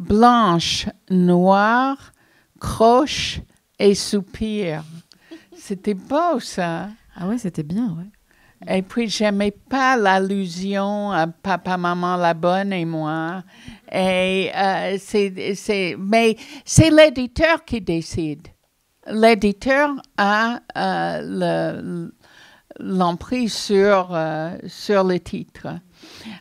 Blanche, noire, croche et soupir. C'était beau, ça. Ah ouais, c'était bien, ouais. Et puis, j'aimais pas l'allusion à Papa, Maman, la bonne et moi. Et mais c'est l'éditeur qui décide. L'éditeur a l'emprise sur le titre.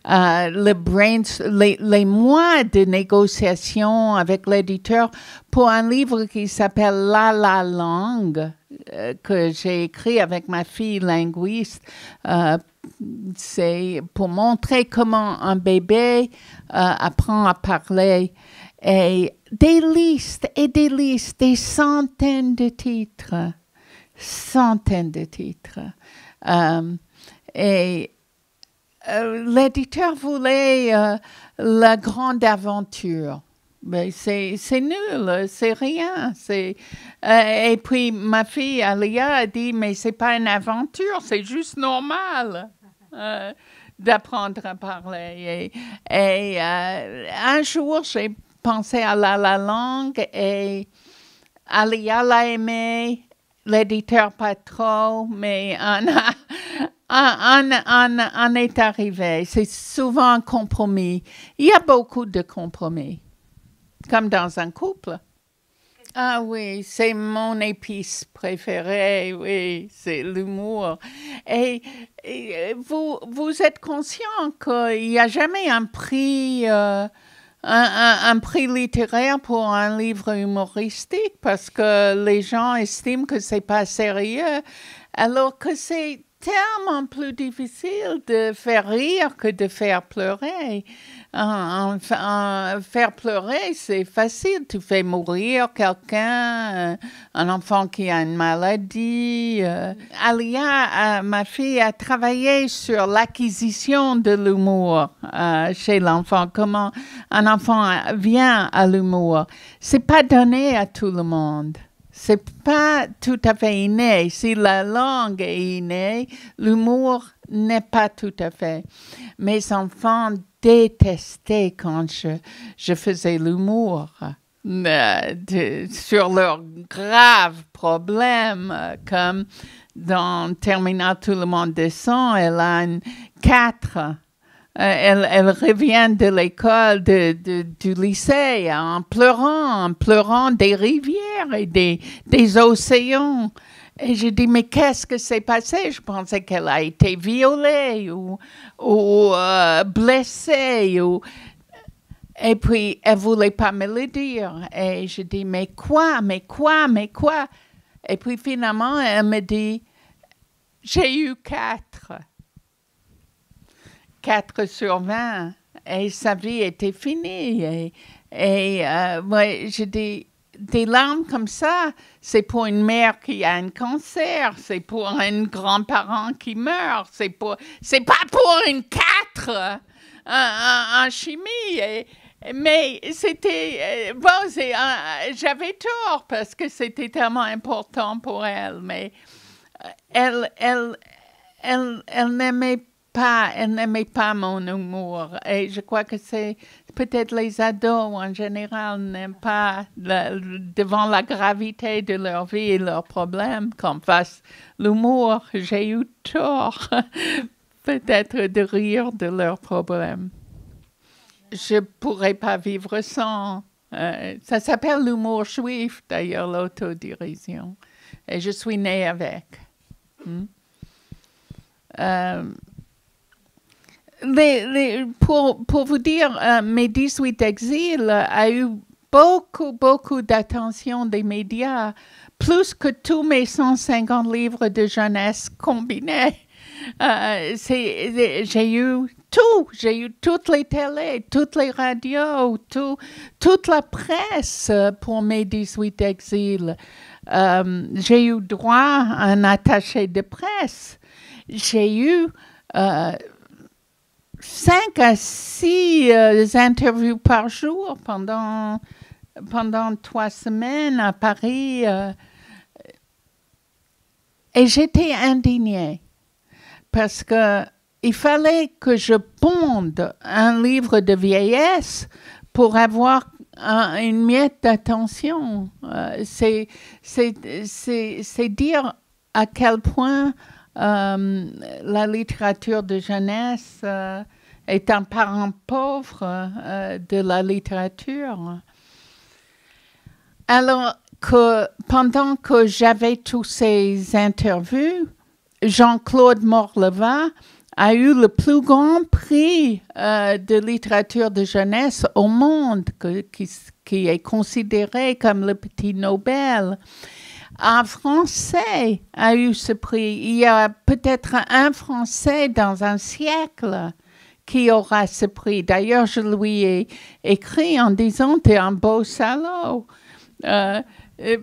Les mois de négociation avec l'éditeur pour un livre qui s'appelle La langue, que j'ai écrit avec ma fille linguiste, c'est pour montrer comment un bébé apprend à parler. Et des listes et des listes, des centaines de titres. L'éditeur voulait la grande aventure. Mais c'est nul, c'est rien. Et puis ma fille Alia a dit, mais c'est pas une aventure, c'est juste normal d'apprendre à parler. Et un jour, j'ai pensé à la langue et Alia l'a aimé. L'éditeur pas trop, mais on est arrivé. C'est souvent un compromis. Il y a beaucoup de compromis, comme dans un couple. Ah oui, c'est mon épice préférée, oui, c'est l'humour. Et vous êtes conscient qu'il n'y a jamais un prix... Un prix littéraire pour un livre humoristique parce que les gens estiment que c'est pas sérieux, alors que c'est tellement plus difficile de faire rire que de faire pleurer. Faire pleurer, c'est facile. Tu fais mourir quelqu'un, un enfant qui a une maladie. Alia, ma fille, a travaillé sur l'acquisition de l'humour chez l'enfant. Comment un enfant vient à l'humour. C'est pas donné à tout le monde. C'est pas tout à fait inné. Si la langue est innée, l'humour n'est pas tout à fait. Mes enfants détestaient quand je faisais l'humour sur leurs graves problèmes, comme dans Terminal, tout le monde descend, elle a une 4. Elle revient de l'école, du lycée, en pleurant des rivières et des océans. Et je dis, mais qu'est-ce que s'est passé? Je pensais qu'elle a été violée ou blessée. Et puis, elle ne voulait pas me le dire. Et je dis, mais quoi? Et puis, finalement, elle me dit, j'ai eu 4. 4 sur 20. Et sa vie était finie. Et moi, je dis, des larmes comme ça, c'est pour une mère qui a un cancer, c'est pour un grand-parent qui meurt, c'est pas pour une 4 en chimie. Mais c'était j'avais tort parce que c'était tellement important pour elle. Mais elle n'aimait pas mon humour. Et je crois que c'est peut-être les ados en général n'aiment pas, devant la gravité de leur vie et leurs problèmes, qu'on fasse l'humour. J'ai eu tort, peut-être, de rire de leurs problèmes. Je ne pourrais pas vivre sans. Ça s'appelle l'humour juif, d'ailleurs, l'autodérision. Et je suis née avec. Pour vous dire, mes 18 exils a eu beaucoup d'attention des médias, plus que tous mes 150 livres de jeunesse combinés. J'ai eu tout. J'ai eu toutes les télés, toutes les radios, toute la presse pour mes 18 exils. J'ai eu droit à un attaché de presse. J'ai eu 5 à 6 interviews par jour pendant 3 semaines à Paris. Et j'étais indignée parce qu'il fallait que je ponde un livre de vieillesse pour avoir une miette d'attention. C'est dire à quel point la littérature de jeunesse est un parent pauvre de la littérature. Alors que pendant que j'avais tous ces interviews, Jean-Claude Morleva a eu le plus grand prix de littérature de jeunesse au monde, qui est considéré comme le petit Nobel. Un Français a eu ce prix. Il y a peut-être un Français dans un siècle qui aura ce prix. D'ailleurs, je lui ai écrit en disant « T'es un beau salaud ».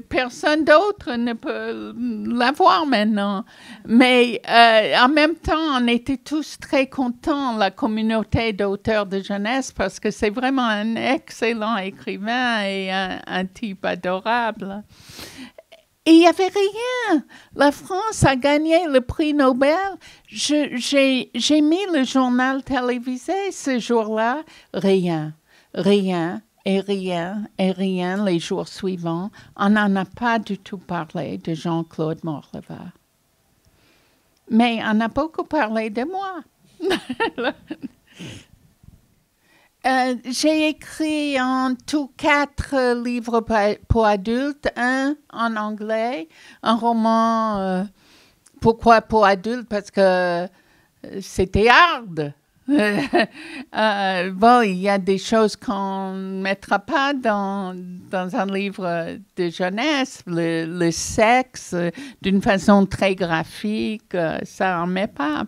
Personne d'autre ne peut l'avoir maintenant. Mais en même temps, on était tous très contents, la communauté d'auteurs de jeunesse, parce que c'est vraiment un excellent écrivain et un type adorable. Et il n'y avait rien. La France a gagné le prix Nobel. J'ai mis le journal télévisé ce jour-là. Rien les jours suivants. On n'en a pas du tout parlé de Jean-Claude Morleva. Mais on a beaucoup parlé de moi. J'ai écrit en tout 4 livres pour adultes, un en anglais, un roman, pourquoi pour adultes? Parce que c'était hard. Bon, il y a des choses qu'on ne mettra pas dans un livre de jeunesse. Le sexe, d'une façon très graphique, ça n'en met pas.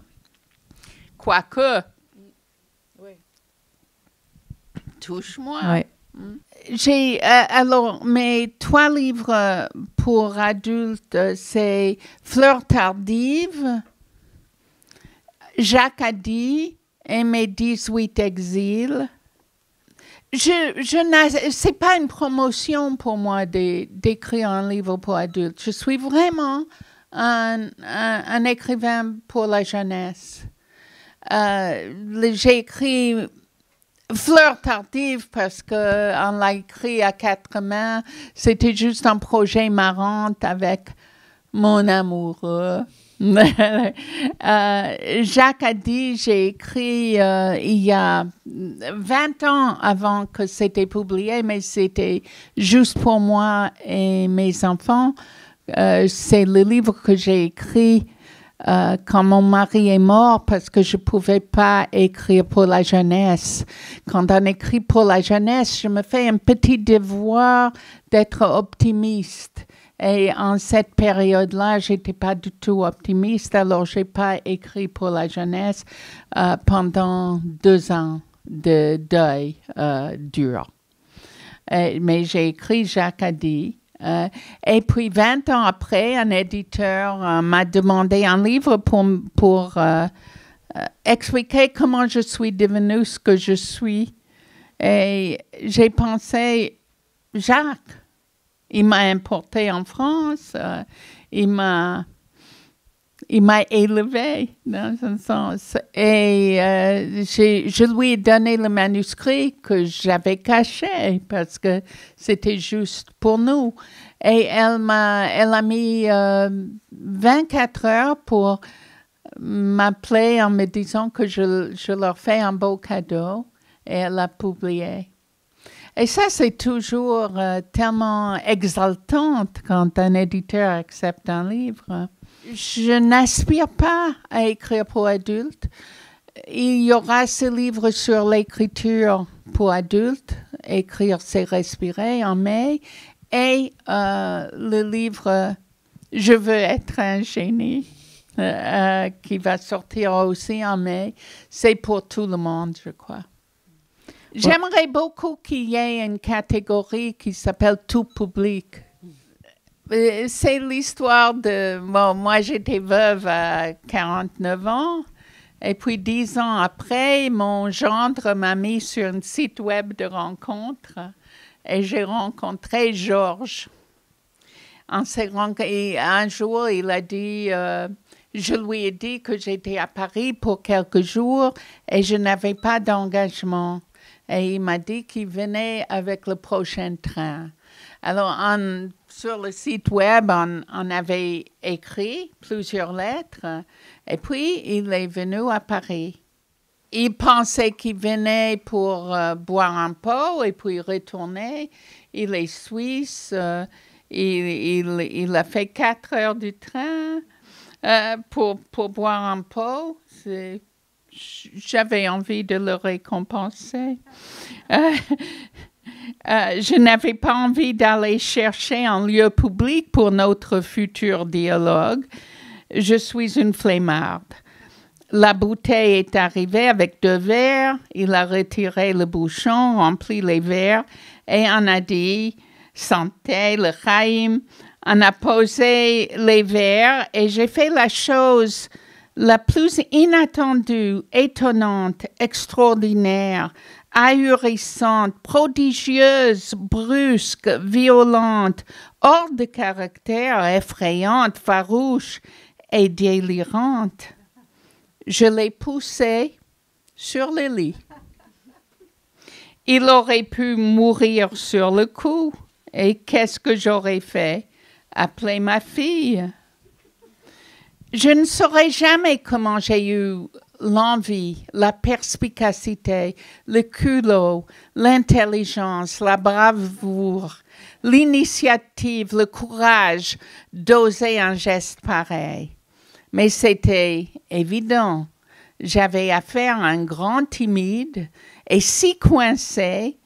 Quoique... Touche-moi. Ouais. J'ai alors mes 3 livres pour adultes, c'est Fleurs tardives, Jacques Addy et mes 18 exils. C'est pas une promotion pour moi d'écrire un livre pour adultes. Je suis vraiment un écrivain pour la jeunesse. J'ai écrit Fleurs tardives parce qu'on l'a écrit à 4 mains. C'était juste un projet marrant avec mon amoureux. Jacques Addy, j'ai écrit il y a 20 ans avant que c'était publié, mais c'était juste pour moi et mes enfants C'est le livre que j'ai écrit quand mon mari est mort parce que je ne pouvais pas écrire pour la jeunesse. Quand on écrit pour la jeunesse, je me fais un petit devoir d'être optimiste. Et en cette période-là, je n'étais pas du tout optimiste, alors je n'ai pas écrit pour la jeunesse pendant 2 ans de deuil dur. Mais j'ai écrit Jacques a dit. Et puis 20 ans après, un éditeur m'a demandé un livre pour expliquer comment je suis devenue ce que je suis. Et j'ai pensé, Jacques, il m'a importé en France, il m'a élevé dans un sens. Et je lui ai donné le manuscrit que j'avais caché parce que c'était juste pour nous. Et elle a mis 24 heures pour m'appeler en me disant que je leur fais un beau cadeau. Et elle l'a publié. Et ça, c'est toujours tellement exaltant quand un éditeur accepte un livre. Je n'aspire pas à écrire pour adultes. Il y aura ce livre sur l'écriture pour adultes, Écrire, c'est respirer, en mai, et le livre Je veux être un génie, qui va sortir aussi en mai. C'est pour tout le monde, je crois. J'aimerais beaucoup qu'il y ait une catégorie qui s'appelle tout public. C'est l'histoire de... Bon, moi, j'étais veuve à 49 ans. Et puis, 10 ans après, mon gendre m'a mis sur un site web de rencontres. Et j'ai rencontré Georges. Et un jour, il a dit... je lui ai dit que j'étais à Paris pour quelques jours et je n'avais pas d'engagement. Et il m'a dit qu'il venait avec le prochain train. Alors, sur le site web, on avait écrit plusieurs lettres. Et puis, il est venu à Paris. Il pensait qu'il venait pour boire un pot et puis retourner. Il est suisse. Il a fait 4 heures du train pour boire un pot. J'avais envie de le récompenser. Je n'avais pas envie d'aller chercher un lieu public pour notre futur dialogue. Je suis une flemmarde. La bouteille est arrivée avec 2 verres. Il a retiré le bouchon, rempli les verres et on a dit « Santé, le Chaim ». On a posé les verres et j'ai fait la chose la plus inattendue, étonnante, extraordinaire, ahurissante, prodigieuse, brusque, violente, hors de caractère, effrayante, farouche et délirante. Je l'ai poussé sur le lit. Il aurait pu mourir sur le coup. Et qu'est-ce que j'aurais fait? Appeler ma fille. Je ne saurais jamais comment j'ai eu l'envie, la perspicacité, le culot, l'intelligence, la bravoure, l'initiative, le courage d'oser un geste pareil. Mais c'était évident. J'avais affaire à un grand timide et si coincé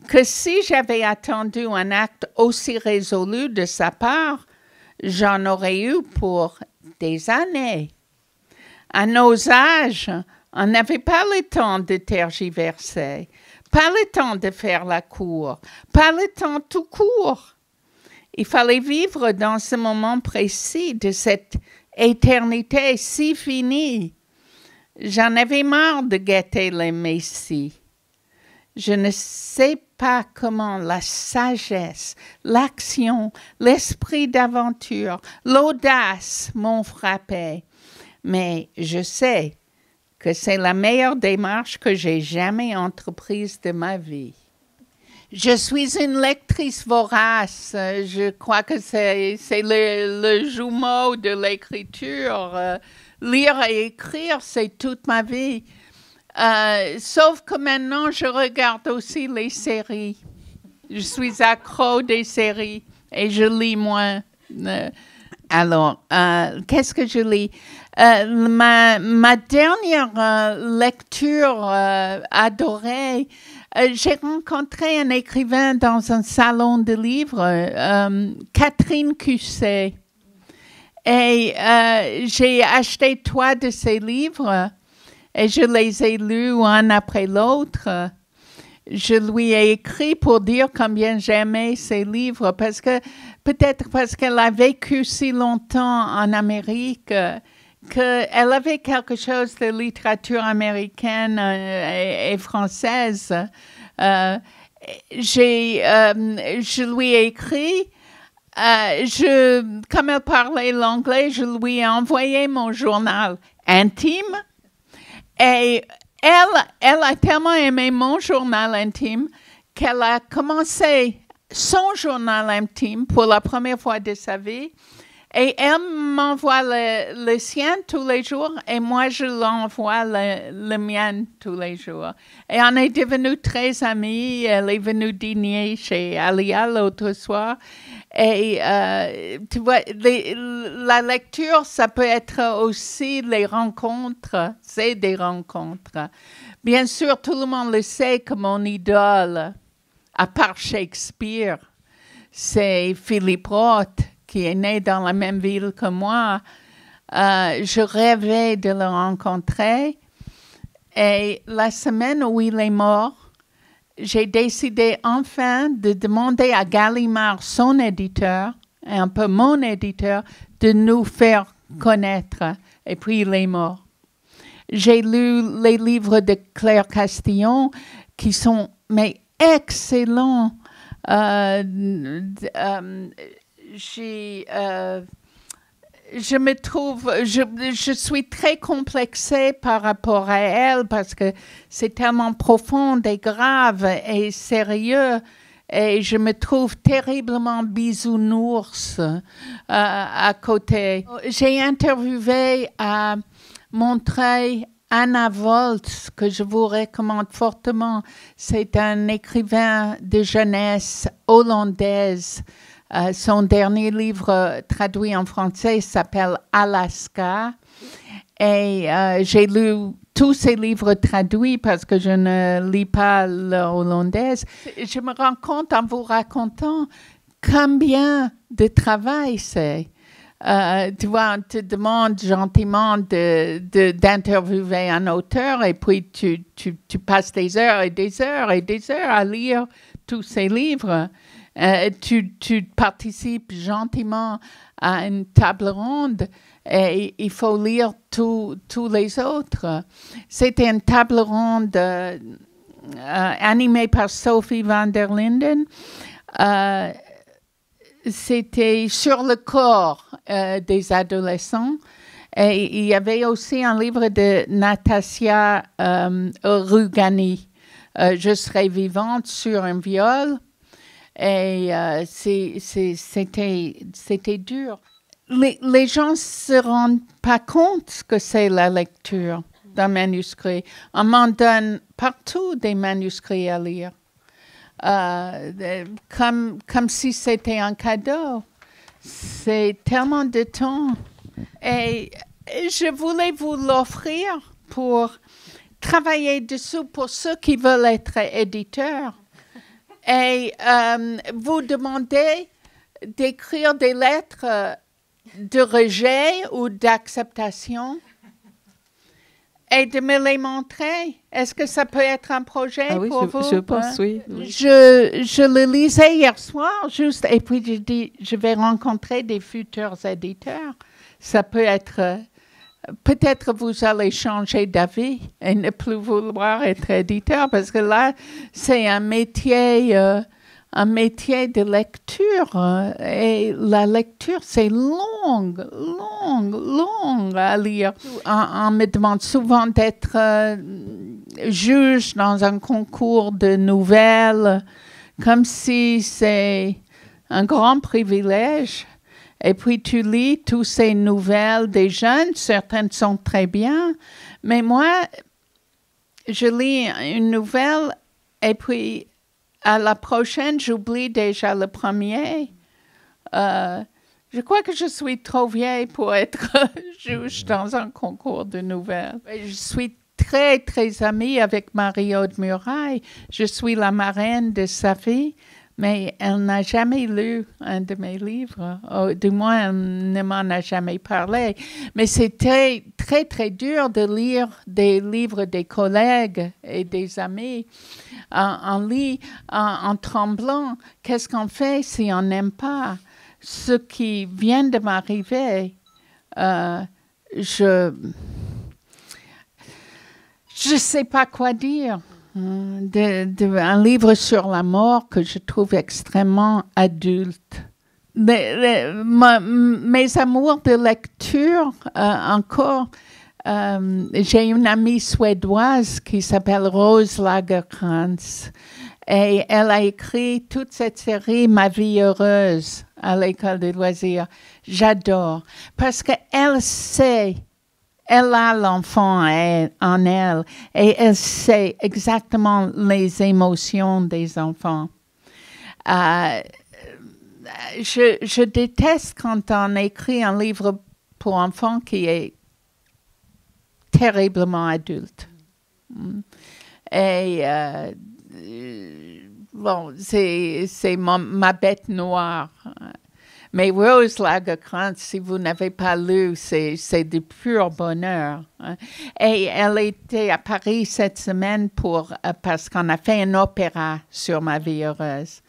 que si j'avais attendu un acte aussi résolu de sa part, j'en aurais eu pour des années. À nos âges, on n'avait pas le temps de tergiverser, pas le temps de faire la cour, pas le temps tout court. Il fallait vivre dans ce moment précis de cette éternité si finie. J'en avais marre de guetter les messies. Je ne sais pas comment la sagesse, l'action, l'esprit d'aventure, l'audace m'ont frappé, mais je sais que c'est la meilleure démarche que j'ai jamais entreprise de ma vie. Je suis une lectrice vorace. Je crois que c'est le jumeau de l'écriture. Lire et écrire, c'est toute ma vie. Sauf que maintenant, je regarde aussi les séries. Je suis accro des séries et je lis moins. Alors, qu'est-ce que je lis? Ma dernière lecture adorée, j'ai rencontré un écrivain dans un salon de livres, Catherine Cusset. Et j'ai acheté 3 de ses livres et je les ai lus un après l'autre. Je lui ai écrit pour dire combien j'aimais ses livres, peut-être parce qu'elle a vécu si longtemps en Amérique qu'elle avait quelque chose de littérature américaine et française. Je lui ai écrit, comme elle parlait l'anglais, je lui ai envoyé mon journal intime et elle a tellement aimé mon journal intime qu'elle a commencé son journal intime pour la première fois de sa vie. Et elle m'envoie le sien tous les jours et moi, je l'envoie le mien tous les jours. Et on est devenus très amis. Elle est venue dîner chez Alia l'autre soir. Et tu vois, la lecture, ça peut être aussi les rencontres. C'est des rencontres. Bien sûr, tout le monde le sait que mon idole, à part Shakespeare, c'est Philippe Roth, qui est né dans la même ville que moi. Je rêvais de le rencontrer. Et la semaine où il est mort, j'ai décidé enfin de demander à Gallimard, son éditeur, et un peu mon éditeur, de nous faire connaître. Et puis il est mort. J'ai lu les livres de Claire Castillon qui sont excellents. Je suis très complexée par rapport à elle parce que c'est tellement profond et grave et sérieux et je me trouve terriblement bisounours à côté. J'ai interviewé à Montreuil Anna Volz, que je vous recommande fortement. C'est un écrivain de jeunesse hollandaise. Son dernier livre traduit en français s'appelle Alaska. Et j'ai lu tous ses livres traduits parce que je ne lis pas le hollandaise. Je me rends compte en vous racontant combien de travail c'est. Tu vois, on te demande gentiment d'interviewer un auteur et puis tu passes des heures et des heures et des heures à lire tous ses livres. Tu participes gentiment à une table ronde et il faut lire tous les autres. C'était une table ronde animée par Sophie van der Linden. C'était sur le corps des adolescents. Et il y avait aussi un livre de Natassia Rugani, Je serai vivante sur un viol. Et c'était dur. Les gens ne se rendent pas compte ce que c'est la lecture d'un manuscrit. On m'en donne partout des manuscrits à lire. Comme si c'était un cadeau. C'est tellement de temps. Et je voulais vous l'offrir pour travailler dessus pour ceux qui veulent être éditeurs. Et vous demander d'écrire des lettres de rejet ou d'acceptation et de me les montrer. Est-ce que ça peut être un projet pour vous? Je pense, oui. Je le lisais hier soir, juste, et puis je dis, je vais rencontrer des futurs éditeurs. Ça peut être, peut-être vous allez changer d'avis et ne plus vouloir être éditeur, parce que là, c'est un métier de lecture. Et la lecture, c'est long à lire. On me demande souvent d'être juge dans un concours de nouvelles, comme si c'est un grand privilège. Et puis tu lis toutes ces nouvelles des jeunes, certaines sont très bien, mais moi, je lis une nouvelle et puis à la prochaine, j'oublie déjà le premier. Je crois que je suis trop vieille pour être juge dans un concours de nouvelles. Je suis très, très amie avec Marie-Aude Muraille. Je suis la marraine de sa fille, mais elle n'a jamais lu un de mes livres. Du moins, elle ne m'en a jamais parlé. Mais c'était très, très dur de lire des livres des collègues et des amis. On lit en tremblant. Qu'est-ce qu'on fait si on n'aime pas? Ce qui vient de m'arriver, je sais pas quoi dire. Un livre sur la mort que je trouve extrêmement adulte. Mes amours de lecture, encore, j'ai une amie suédoise qui s'appelle Rose Lagercrantz. Et elle a écrit toute cette série « Ma vie heureuse » à l'école des loisirs. J'adore. Parce qu'elle sait, elle a l'enfant en elle et elle sait exactement les émotions des enfants. Je déteste quand on écrit un livre pour enfants qui est terriblement adulte. Et bon, c'est ma bête noire. Mais Rose Lagercrantz, si vous n'avez pas lu, c'est du pur bonheur. Et elle était à Paris cette semaine parce qu'on a fait un opéra sur Ma vie heureuse.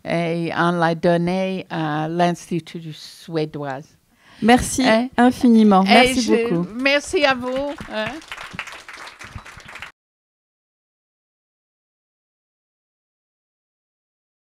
Et on l'a donné à l'Institut suédois. Merci infiniment. Merci beaucoup. Merci à vous.